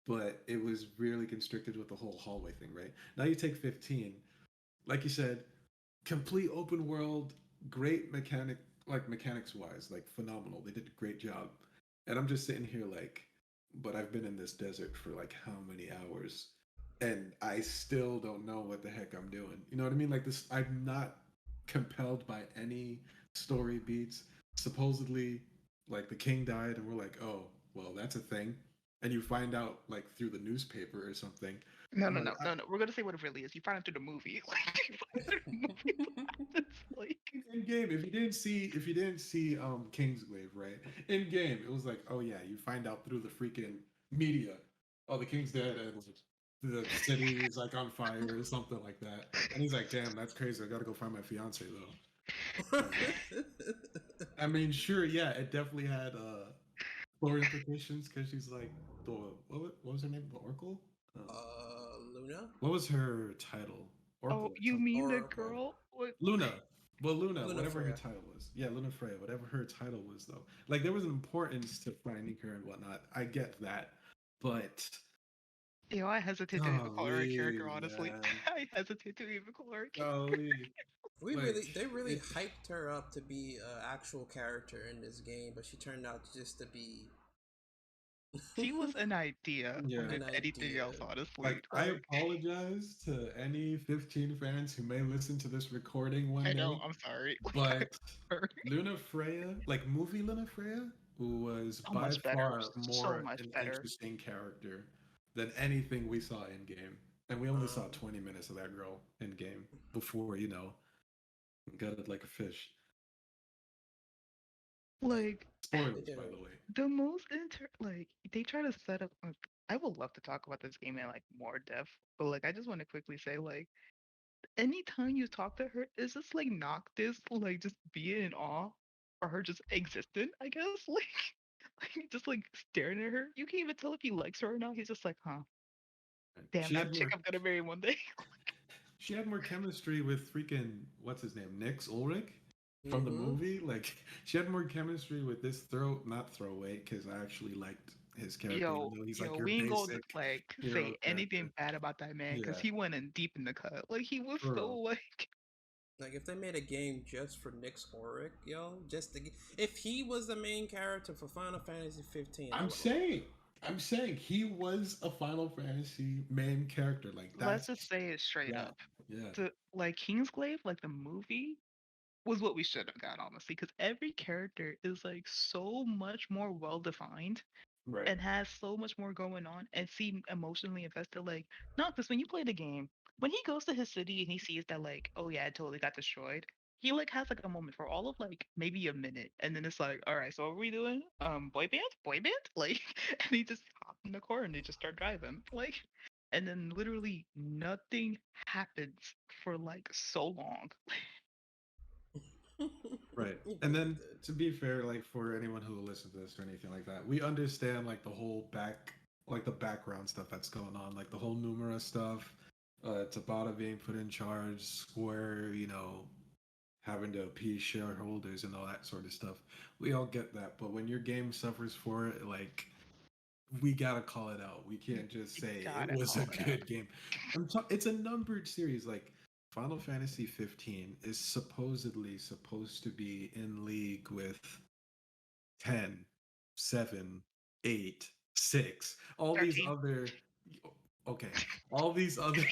but it was really constricted with the whole hallway thing, right? Now you take 15, like you said, complete open world, great mechanics wise, like phenomenal. They did a great job. And I'm just sitting here like, but I've been in this desert for like how many hours? And I still don't know what the heck I'm doing. You know what I mean? Like this, I'm not compelled by any story beats. Supposedly, like the king died, and we're like, oh, well, that's a thing, and you find out like through the newspaper or something. No, I'm no, like, no, no, no. We're gonna say what it really is. You find it through the movie. Like you find it through the movie. It's like in game, if you didn't see Kingsglaive, right? In game, it was like, oh yeah, you find out through the freaking media. Oh, the king's dead, and like, the city is like on fire or something like that. And he's like, damn, that's crazy. I gotta go find my fiance though. I mean, sure, yeah, it definitely had lore implications because she's like the what was her name? The Oracle. Luna? What was her title? oh, Oracle or you something. mean the Oracle. girl? What? Luna. Well, Luna, Luna whatever her Freya. title was. Yeah, Luna Freya, whatever her title was, though. Like, there was an importance to finding her and whatnot. I get that. But, You know, I hesitate to even call her a golly, character. Honestly, man. I hesitate to even call her a character. Golly. Like, They really it. hyped her up to be an actual character in this game, but she turned out just to be She was an idea more Yeah. than an anything idea. else. Honestly, Like, I like apologize to any 15 fans who may listen to this recording one I know. day, I'm sorry. Like but her, Luna Freya, like movie Luna Freya, was so by much better. far So more much an better. interesting character than anything we saw in game. And we only saw Um, 20 minutes of that girl in game before, got it like a fish. like Like Spoilers, they by were. the way. the most like they try to set up. I would love to talk about this game in like more depth, but like I just want to quickly say like anytime you talk to her, is just like Noctis like just being in awe or her just existent, I guess. Like just like staring at her. You can't even tell if he likes her or not. He's just like, huh, damn She that had chick more I'm gonna marry one day. she had more chemistry with freaking what's his name? Nix Ulrich from the Mm-hmm. movie. Like she had more chemistry with this not throwaway, because I actually liked his character, even Yo, though he's yo, like your we ain't gonna basic like hero say character. anything bad about that man because Yeah. he went in deep in the cut. Like he was For so real. like Like if they made a game just for Nick's Auric, yo, if he was the main character for Final Fantasy 15, I I'm would love saying, I'm saying he was a Final Fantasy main character. Like let's that's just say it straight yeah, up. yeah, The like Kingsglaive, like the movie, was what we should have got honestly, because every character is like so much more well defined right, and has so much more going on and seem emotionally invested. Like, not because when you play the game, when he goes to his city and he sees that, like, oh yeah, it totally got destroyed, he like has like a moment for all of like maybe a minute, and then it's like, all right, so what are we doing? Boy band, like, and he just hop in the car and they just start driving, like, and then literally nothing happens for like so long. it. right. It And really then did. to be fair, like for anyone who will listen to this or anything like that, we understand like the whole like the background stuff that's going on, like the whole Numera stuff. Tabata being put in charge, Square, having to appease shareholders and all that sort of stuff. We all get that, but when your game suffers for it, like we gotta call it out. We can't just You say it gotta was a call it out. good game. It's a numbered series. Like Final Fantasy 15 is supposedly supposed to be in league with 10, 7, 8, 6, all these 13. other okay, all these other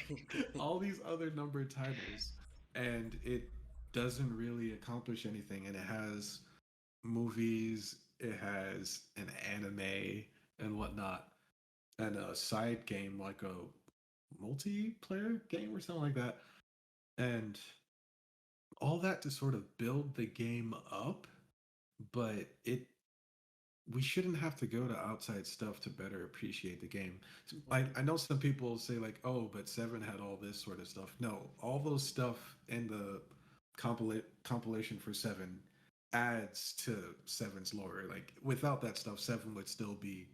all these other numbered titles, and it doesn't really accomplish anything. And it has movies, it has an anime and whatnot, and a side game like a multiplayer game or something like that, and all that to sort of build the game up. But we shouldn't have to go to outside stuff to better appreciate the game. I know some people say like, oh, but Seven had all this sort of stuff. No, all those stuff in the compilation for Seven adds to Seven's lore. Like without that stuff, Seven would still be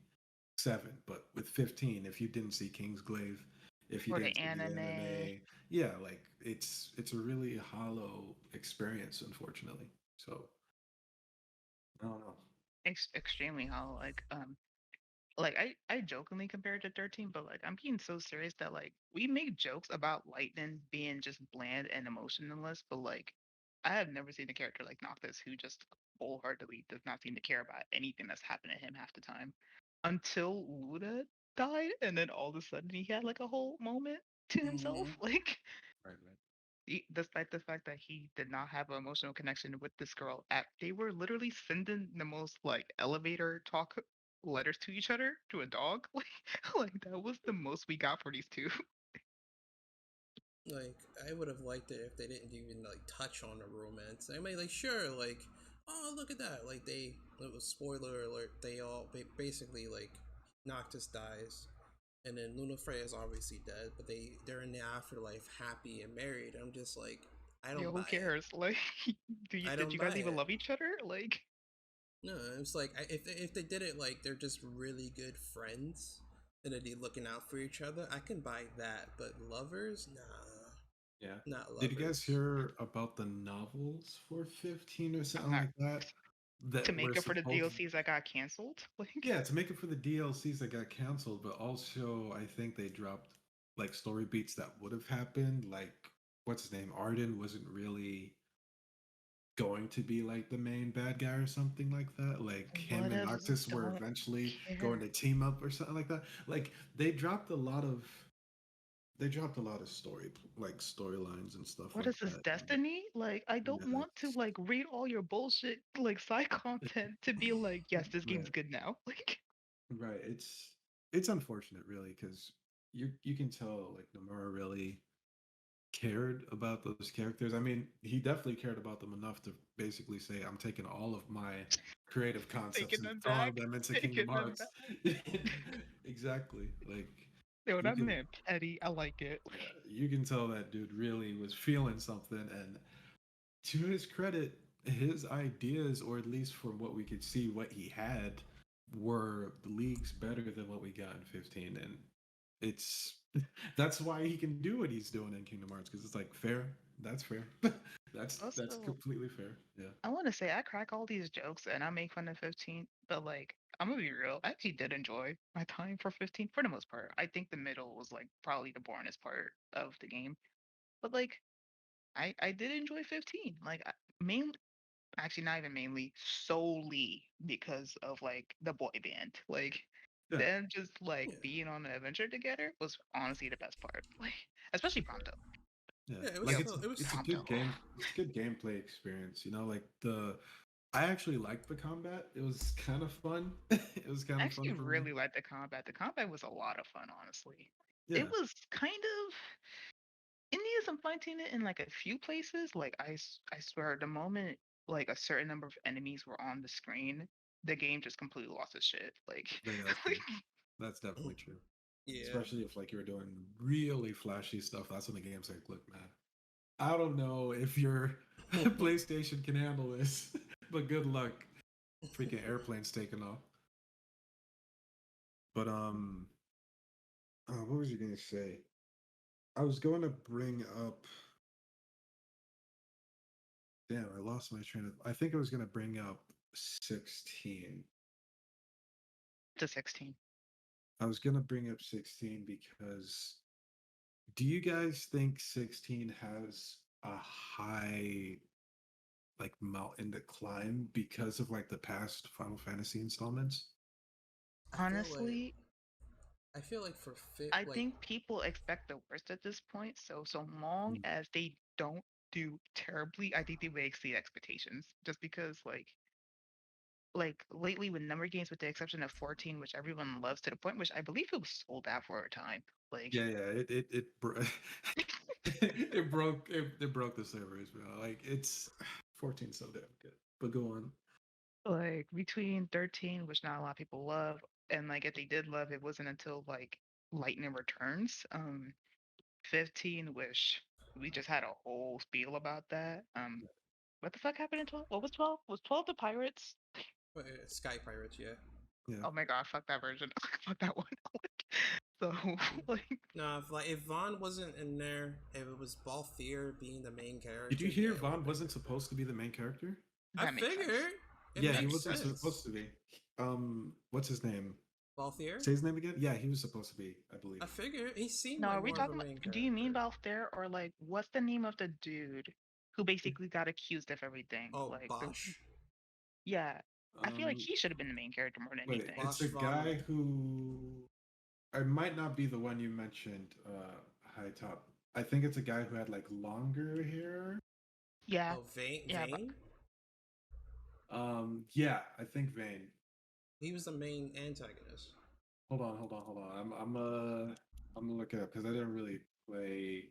Seven. But with 15, if you didn't see Kingsglaive, if you Or didn't the see the anime. anime, yeah, like it's a really hollow experience, unfortunately. So I don't know. Extremely hollow. Like I jokingly compare it to 13, but like I'm being so serious that like we make jokes about Lightning being just bland and emotionless, but like I have never seen a character like Noctis who just wholeheartedly does not seem to care about anything that's happened to him half the time. Until Luda died, and then all of a sudden he had like a whole moment to himself. Hmm. Like Right, right. despite the fact that he did not have an emotional connection with this girl, they were literally sending the most like elevator talk letters to each other to a dog. Like that was the most we got for these two. Like, I would have liked it if they didn't even like touch on the romance. I mean, like, sure, like, oh, look at that. Like, it was spoiler alert. They all basically like Noctis dies, and then Luna Freya is obviously dead, but they're in the afterlife, happy and married. I'm just like, I Yo, don't who buy it. cares? Like, I did don't you buy guys even it. love each other? Like, No, it's like if they did it like they're just really good friends and they're looking out for each other, I can buy that. But lovers, Yeah. nah, not Did you guys lovers. hear about the novels for 15 or I'm something not like that? to That were make up for the supposed, DLCs that got canceled. Like, yeah, to make it for the DLCs that got canceled, but also I think they dropped like story beats that would have happened. Like, what's his name? Arden wasn't really going to be like the main bad guy or something like that. Like him what and if Noctis were don't eventually going care? to team up or something like that. Like they dropped a lot of storylines and stuff What like is this that. destiny? Like, I don't Yeah, want to like read all your bullshit like side content to be like, yes, this game's right, good now. Like, right. It's unfortunate, really, because you can tell like Nomura really cared about those characters. I mean, he definitely cared about them enough to basically say, "I'm taking all of my creative concepts taking and them throwing back, them into Kingdom taking them Hearts." back. Exactly. Like Yo, you that can, man petty. I like it. yeah, you can tell that dude really was feeling something. And to his credit, his ideas, or at least from what we could see, what he had, were leagues better than what we got in 15. And it's that's why he can do what he's doing in Kingdom Hearts, because it's like fair. That's fair. That's Also, completely fair. Yeah. I want to say I crack all these jokes and I make fun of 15, but like I'm gonna be real. I actually did enjoy my time for 15 for the most part. I think the middle was like probably the boringest part of the game, but like I did enjoy 15. Like main actually not even mainly solely because of like the boy band. Like Yeah. them just like Yeah, being on an adventure together was honestly the best part. Like especially Prompto. Yeah. yeah. It was Like Yo, still it was it's a Prompto. good game. It's a good gameplay experience. Like I actually liked the combat. It was kind of fun. It was kind I of fun actually for me. really liked the combat. The combat was a lot of fun, honestly. Yeah. It was kind of it needed some fine tuning in like a few places. Like I swear, the moment like a certain number of enemies were on the screen, the game just completely lost its shit. Like, Yeah, that's like true. That's definitely true. yeah. Especially if like you're doing really flashy stuff. That's when the game's like, look, man, I don't know if your PlayStation can handle this, but good luck. Freaking airplanes taking off. But what was you gonna say? I was going to bring up. Damn, I lost my train of. I think I was gonna bring up 16. to 16. I was gonna bring up 16 because do you guys think 16 has a high like mountain to climb because of like the past Final Fantasy installments? I feel like Honestly, I feel like for fit I like think people expect the worst at this point. So long Mm. as they don't do terribly, I think they will exceed expectations. Just because like lately with number games, with the exception of 14, which everyone loves to the point which I believe it was sold out for a time. Like Yeah, yeah, it broke the servers, bro. Like it's 14 so damn good. But go on. like between 13, which not a lot of people love, and like if they did love, it wasn't until like Lightning Returns. 15, which we just had a whole spiel about that. What the fuck happened in 12? What was 12? Was 12 the pirates? Sky Pirates, yeah. Yeah. Oh my god, fuck that version. Fuck that one. So like No, if Vaughn wasn't in there, if it was Balthier being the main Did character, you yeah, hear it would Vaughn have been wasn't good. supposed to be the main character? I that makes sense. figured it Yeah, he makes wasn't sense. supposed to be. What's his name? Balthier, Say his name again? Yeah, he was supposed to be, I believe. I figured he seemed No, are like we more of a talking about, main do you mean character. Balthair or like what's the name of the dude who basically got accused of everything? Oh, Like the Bosch, yeah. I feel like Um, he should have been the main character more than Wait, anything. it's Bosch a Vaughn. guy who I might not be the one you mentioned, High Top. I think it's a guy who had like longer hair. Yeah, Oh, Vane. yeah, but Vane. Yeah, I think Vane. He was the main antagonist. Hold on. I'm gonna look it up because I didn't really play.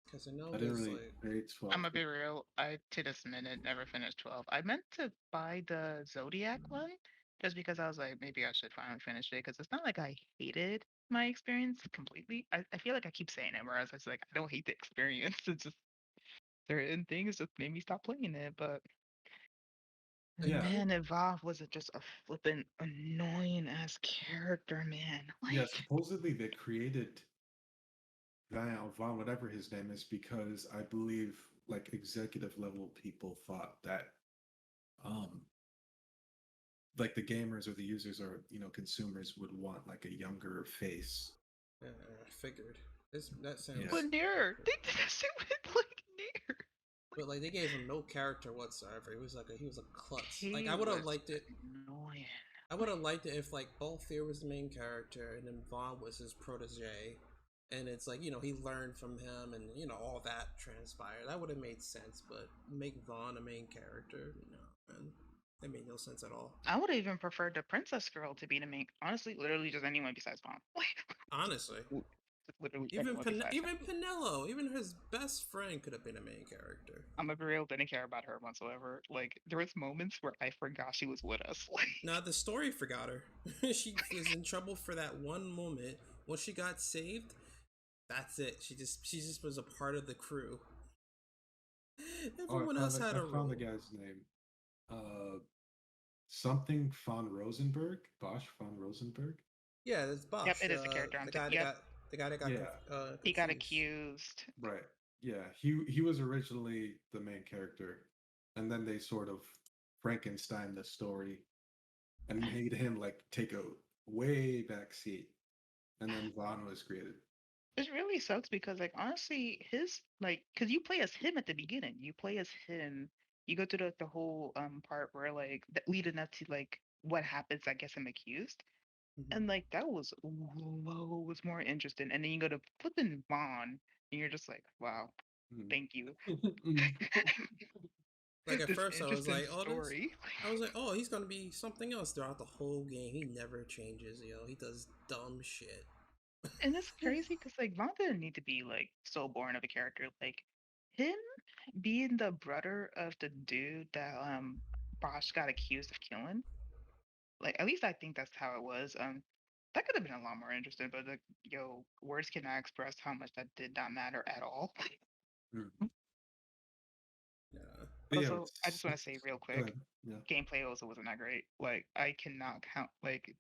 Because I know I didn't there's really like, play I'm 12. gonna be real. I to this minute never finished 12. I meant to buy the Zodiac one just because I was like, maybe I should finally finish it because it's not like I hated my experience completely. I feel like I keep saying it, whereas it's like I don't hate the experience. It's just certain things just made me stop playing it. But Yeah, man, Evolve was just a flippin' annoying ass character, man. yeah. Like, Supposedly they created Vaughn, whatever his name is, because I believe like executive level people thought that um like the gamers or the users or consumers would want like a younger face. I figured. That Yeah. sounds. but Nair, they did that shit with like Nair. But like they gave him no character whatsoever. He was a klutz. Like He I would have was liked it. annoying. I would have liked it if like Balthier was the main character and then Vaughn was his protege, and it's like he learned from him and all that transpired. That would have made sense. But make Vaughn a main character, no, man, that made no sense at all. I would have even preferred the princess girl to be the main. Honestly, literally just anyone besides Mom. Honestly, Just literally anyone besides Even her. Pinello, even his best friend could have been a main character. I'm a real didn't care about her whatsoever. Like there was moments where I forgot she was with us. Now the story forgot her. She was in trouble for that one moment. Once she got saved, that's it. She just was a part of the crew. Oh, Everyone else had I a found the role. guy's name. Uh, something von Rosenberg, Bosch von Rosenberg. Yeah, that's Yep, Bosch. it is the character I'm. Yep, The guy that got Yeah, he got confused. accused. right. Yeah, he was originally the main character, and then they sort of Frankenstein the story and made him like take a way back seat, and then Vaughn was created. It really sucks because, like, honestly, his like, because you play as him at the beginning. You play as him. You go through the whole part where like leading up to like what happens. I guess I'm accused, Mhm. and like that was was more interesting. And then you go to flipping Bond, and you're just like, wow, Mm. thank you. Mm. Like at This first, interesting story. I was like, oh, he's gonna be something else throughout the whole game. He never changes, He does dumb shit. And it's crazy because like Vaughn didn't need to be like so boring of a character. Like him being the brother of the dude that Bosch got accused of killing. Like at least I think that's how it was. That could have been a lot more interesting, but like yo, words cannot express how much that did not matter at all. Mm. Yeah, But yeah, Also, I just want to say real go quick, ahead. Yeah. gameplay also wasn't that great. Like I cannot count like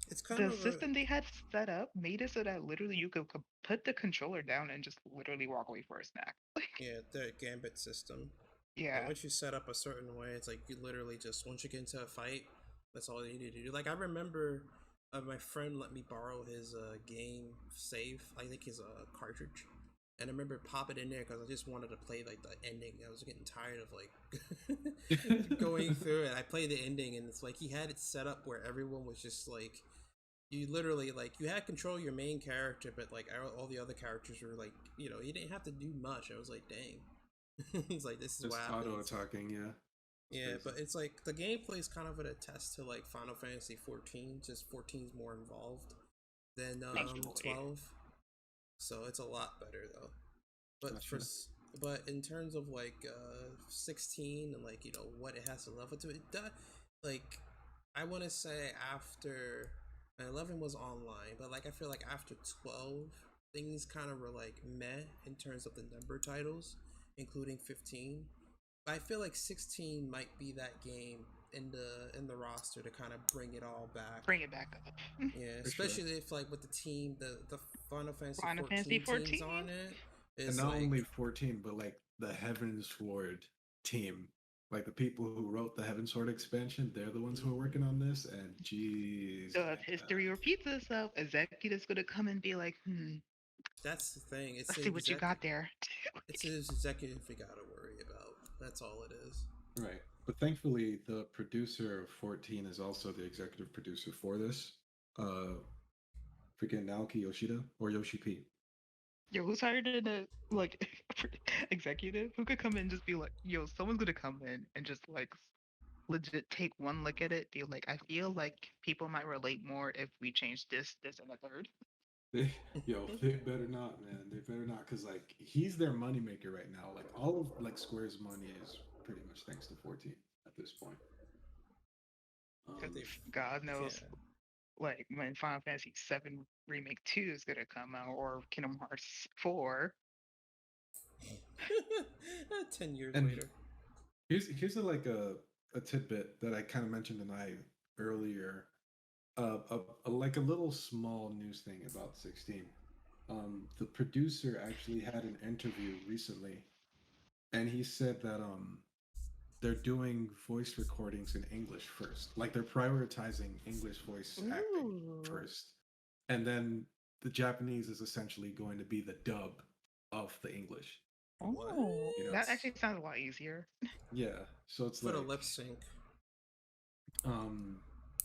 it's kind the of a system they had set up made it so that literally you could put the controller down and just literally walk away for a snack. yeah the gambit system. Like Yeah. once you set up a certain way, it's like you literally just once you get into a fight, that's all you need to do. Like I remember, my friend let me borrow his game save. I think his cartridge, and I remember popping in there because I just wanted to play like the ending. I was getting tired of like going through it. I played the ending, and it's like he had it set up where everyone was just like you literally like you had control of your main character, but like all the other characters were like you didn't have to do much. I was like, dang. It's like this is what Just auto happens. attacking, yeah. It's Yeah, crazy. but it's like the gameplay is kind of an attest to like Final Fantasy 14. Just 14 is more involved than Thankfully. 12, so it's a lot better though. But Gotcha. but in terms of like 16 and like what it has to level to, it does like I want to say after 11 was online, but like I feel like after 12 things kind of were like meh in terms of the number titles, including 15. But I feel like 16 might be that game in the roster to kind of bring it all back. Bring it back up. Yeah, For sure. especially if like with the team, the Final Fantasy Final Fantasy 14 teams 14? on it, And it's not only like 14, but like the Heaven Sword team. Like the people who wrote the Heaven Sword expansion, they're the ones who are working on this. And geez, So if history repeats itself, executive's gonna come and be like, that's the thing. let's see what you got there. It's an executive we gotta worry about. That's all it is. right. But thankfully, the producer of 14 is also the executive producer for this. Freaking Naoki Yoshida or Yoshi P. Yo, who's hired in a like executive who could come in and just be like, yo, someone's gonna come in and just like legit take one look at it, be like, I feel like people might relate more if we change this, this, and a third. They, yo, they better not, man. They better not, because like he's their moneymaker right now. Like all of like Square's money is pretty much thanks to 14 at this point. That they God yeah. knows, like when Final Fantasy VII Remake 2 is gonna come out, or Kingdom Hearts 4. 10 years And later. here's a tidbit that I kind of mentioned in I earlier. Like a little small news thing about 16. The producer actually had an interview recently, and he said that they're doing voice recordings in English first. Like they're prioritizing English voice acting Ooh. first, and then the Japanese is essentially going to be the dub of the English. What? Oh, You know, that actually sounds a lot easier. yeah. So it's For the like, lip sync. um,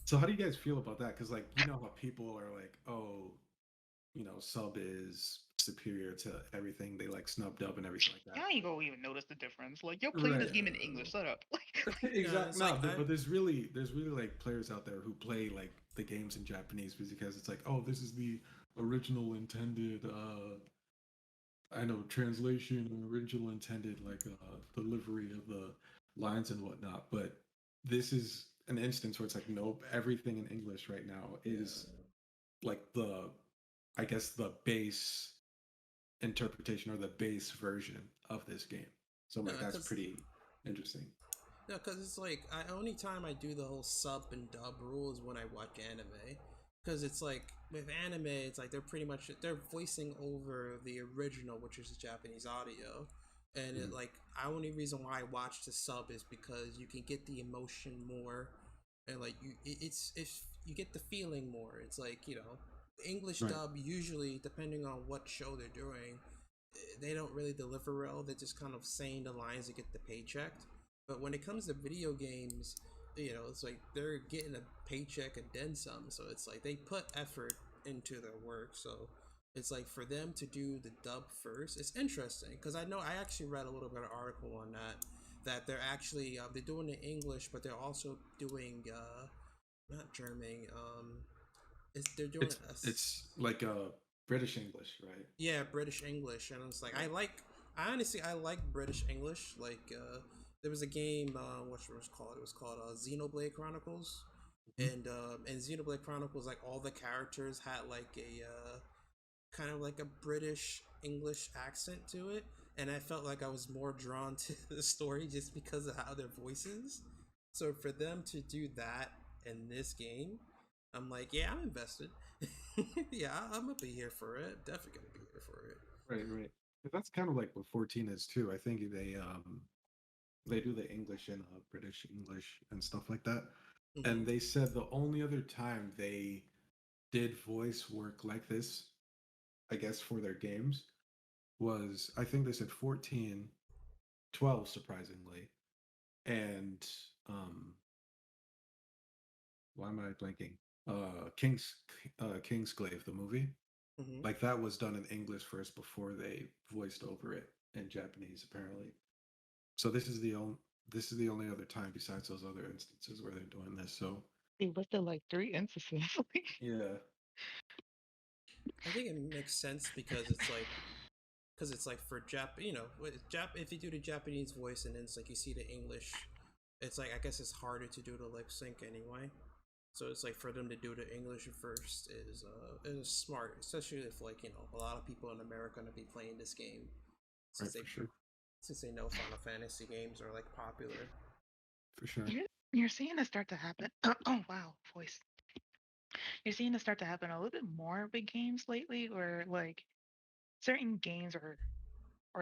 so how do you guys feel about that? Because like you know how people are like, oh, sub is superior to everything. They like snub dub and everything like that. Y'all ain't gonna even notice the difference. Like, you're playing this Right. game in English. Shut up. Yeah, Exactly. it's No, like I but there's really like players out there who play like the games in Japanese because it's like, oh, this is the original intended I know translation and original intended like delivery of the lines and whatnot. But this is an instance where it's like, nope, everything in English right now is like the I guess the base interpretation or the base version of this game. So no, like that's because pretty interesting. no, because it's like only time I do the whole sub and dub rule is when I watch anime. Because it's like with anime, it's like they're voicing over the original, which is the Japanese audio, and it Mhm. like I only reason why I watch the sub is because you can get the emotion more, and like it's if you get the feeling more. It's like English Right. dub usually depending on what show they're doing, they don't really deliver well. They're just kind of saying the lines to get the paycheck. But when it comes to video games, it's like they're getting a paycheck and then some. So it's like they put effort into their work. So it's like for them to do the dub first, it's interesting because I actually read a little bit of article on that they're actually they're doing it in English, but they're also doing not German. They're doing It's it's like British English, right? yeah, British English, and it's like I honestly I like British English. Like there was a game, what was it called? It was called Xenoblade Chronicles, Mhm. and Xenoblade Chronicles, like all the characters had like a kind of like a British English accent to it, and I felt like I was more drawn to the story just because of how their voices. So for them to do that in this game, I'm like, yeah, I'm invested. Yeah, I'm gonna be here for it. Definitely gonna be here for it. Right, right. But that's kind of like what 14 is too. I think they do the English and British English and stuff like that. Mm-hmm. And they said the only other time they did voice work like this, I guess for their games, was I think they said 14, 12, surprisingly, and um why am I blanking? Kingsglaive, the movie. Mm-hmm. Like that was done in English first before they voiced over it in Japanese, apparently. So this is the only other time besides those other instances where they're doing this. So They listed like 3 instances. yeah, I think it makes sense because it's like for if you do the Japanese voice and then it's like you see the English, it's like I guess it's harder to do the lip sync anyway. So it's like for them to do the English first is smart, especially if like a lot of people in America are gonna be playing this game right, since they for sure, since they know Final Fantasy games are like popular. for sure. You're seeing it start to happen. Oh wow, voice. You're seeing it start to happen a little bit more with games lately, where like certain games or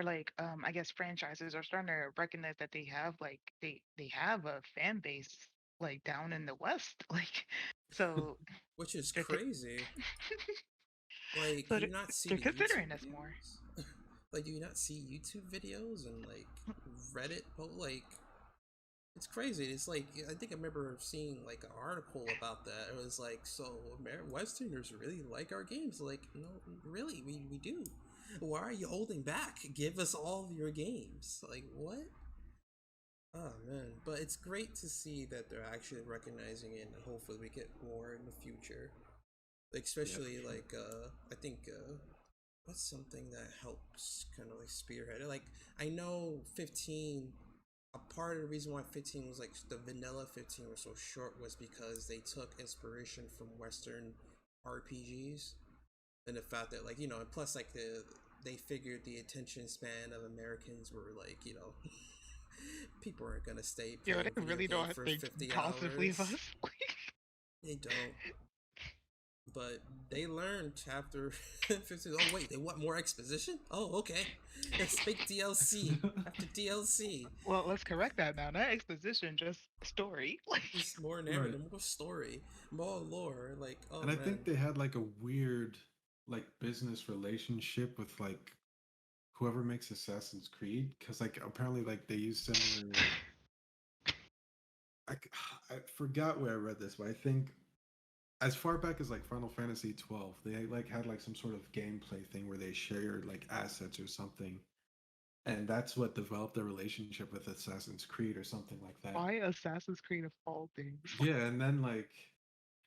like I guess franchises are starting to recognize that they have a fan base like down in the West. Like so Which is they're crazy. Like, so do you not see they're the YouTube considering this more. videos? Like, do you not see YouTube videos and like Reddit? Like, it's crazy. It's like I think I remember seeing like an article about that. It was like, so Westerners really like our games. Like, no, really, we do. Why are you holding back? Give us all of your games. Like what? Oh man, but it's great to see that they're actually recognizing it, and hopefully we get more in the future. Like Yeah, for especially sure. like I think what's something that helps kind of like spearhead it. Like I know 15. A part of the reason why 15 was like the vanilla 15 was so short was because they took inspiration from Western RPGs and the fact that like and plus like they figured the attention span of Americans were like people aren't gonna stay Yo, they playing video really games don't for think 50 positively of us. hours. They don't. But they learned after 15. Oh wait, they want more exposition. Oh okay, let's make DLC after DLC. Well, let's correct that now. Not exposition, just story. Like, Just more Right. narrative, more story, more lore. Like oh And I man, think they had like a weird like business relationship with like whoever makes Assassin's Creed because like apparently like they use similar. I, I forgot where I read this, but I think as far back as like Final Fantasy 12, they like had like some sort of gameplay thing where they shared like assets or something, and that's what developed their relationship with Assassin's Creed or something like that. why Assassin's Creed of all things? Yeah, and then like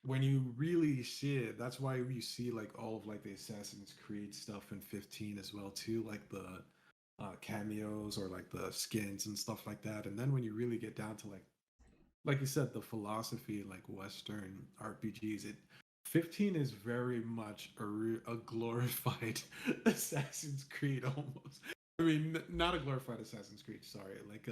when you really see it, that's why you see like all of like the Assassin's Creed stuff in 15 as well too, like the cameos or like the skins and stuff like that. And then when you really get down to like you said, the philosophy like Western RPGs, it 15 is very much a glorified Assassin's Creed almost. I mean, not a glorified Assassin's Creed. Sorry, like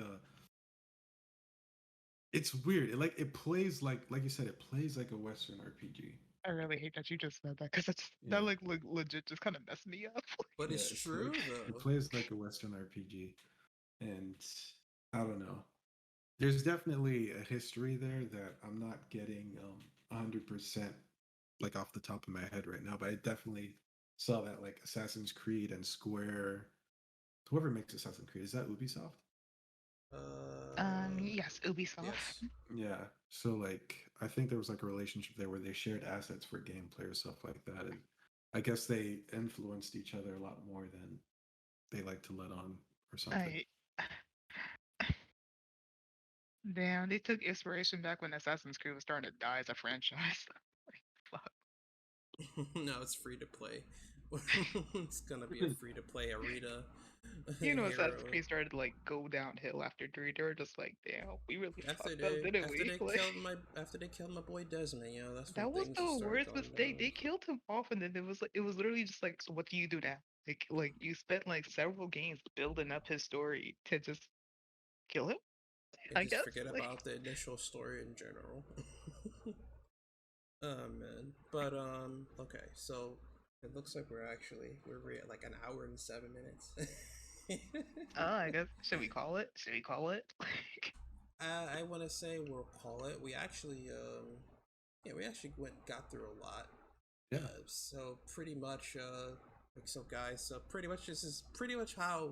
it's weird. It plays like you said, it plays like a Western RPG. I really hate that you just said that because it's Yeah, that like legit just kind of messed me up. but yeah. it's It's like true it though. plays like a Western RPG, and I don't know. There's definitely a history there that I'm not getting 100% like off the top of my head right now, but I definitely saw that like Assassin's Creed and Square, whoever makes Assassin's Creed, is that Ubisoft? Yes, Ubisoft. Yes. Yeah. So like I think there was like a relationship there where they shared assets for gameplay or stuff like that. And I guess they influenced each other a lot more than they like to let on or something. I damn, they took inspiration back when Assassin's Creed was starting to die as a franchise. Like, fuck. No, it's free to play. It's gonna be a free to play arena You know, Assassin's hero. Creed started to like go downhill after three. They were just like, damn, we really After fucked up, they didn't after we? they Like, killed my boy Desmond, that's when that was things just the started worst going mistake. down. They killed him off, and then it was literally just like, so what do you do now? Like you spent like several games building up his story to just kill him, And I just guess. forget Like, about the initial story in general. Oh man, but okay, so it looks like we're at like an hour and 7 minutes. I guess should we call it? Should we call it? Like, I want to say we'll call it. We actually got through a lot. Yeah. So pretty much guys, so pretty much this is pretty much how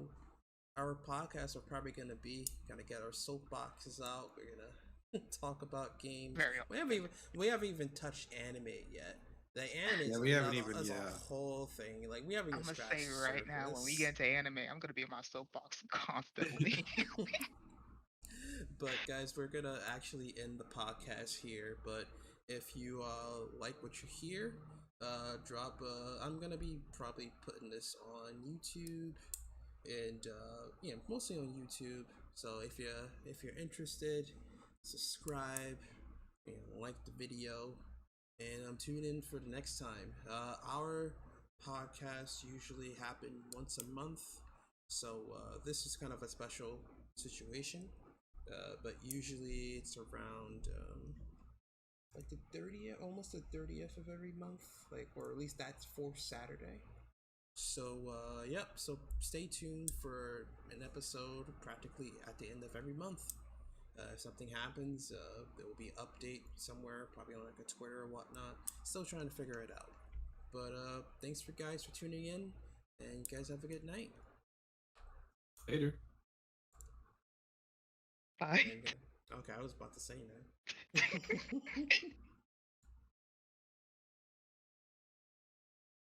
our podcasts are probably gonna be. Gonna get our soapboxes out. We're gonna talk about games. very We haven't even touched anime yet. The anime Yeah, is we haven't even is a yeah. whole thing. Like we haven't I'm even gonna scratched say the right now, when we get surface. into anime, I'm gonna be on my soapbox constantly. But guys, we're gonna actually end the podcast here. But if you like what you hear, drop. I'm gonna be probably putting this on YouTube and mostly on YouTube. So if you're interested, subscribe, like the video, and tune in for the next time. Our podcasts usually happen once a month, so this is kind of a special situation. But usually it's around like the 30th, almost the 30th of every month, like or at least that's for Saturday. So yep. So stay tuned for an episode practically at the end of every month. If something happens, there will be an update somewhere, probably on like a Twitter or whatnot. Still trying to figure it out. But thanks for guys for tuning in, and you guys have a good night. Later. Bye. And okay, I was about to say that.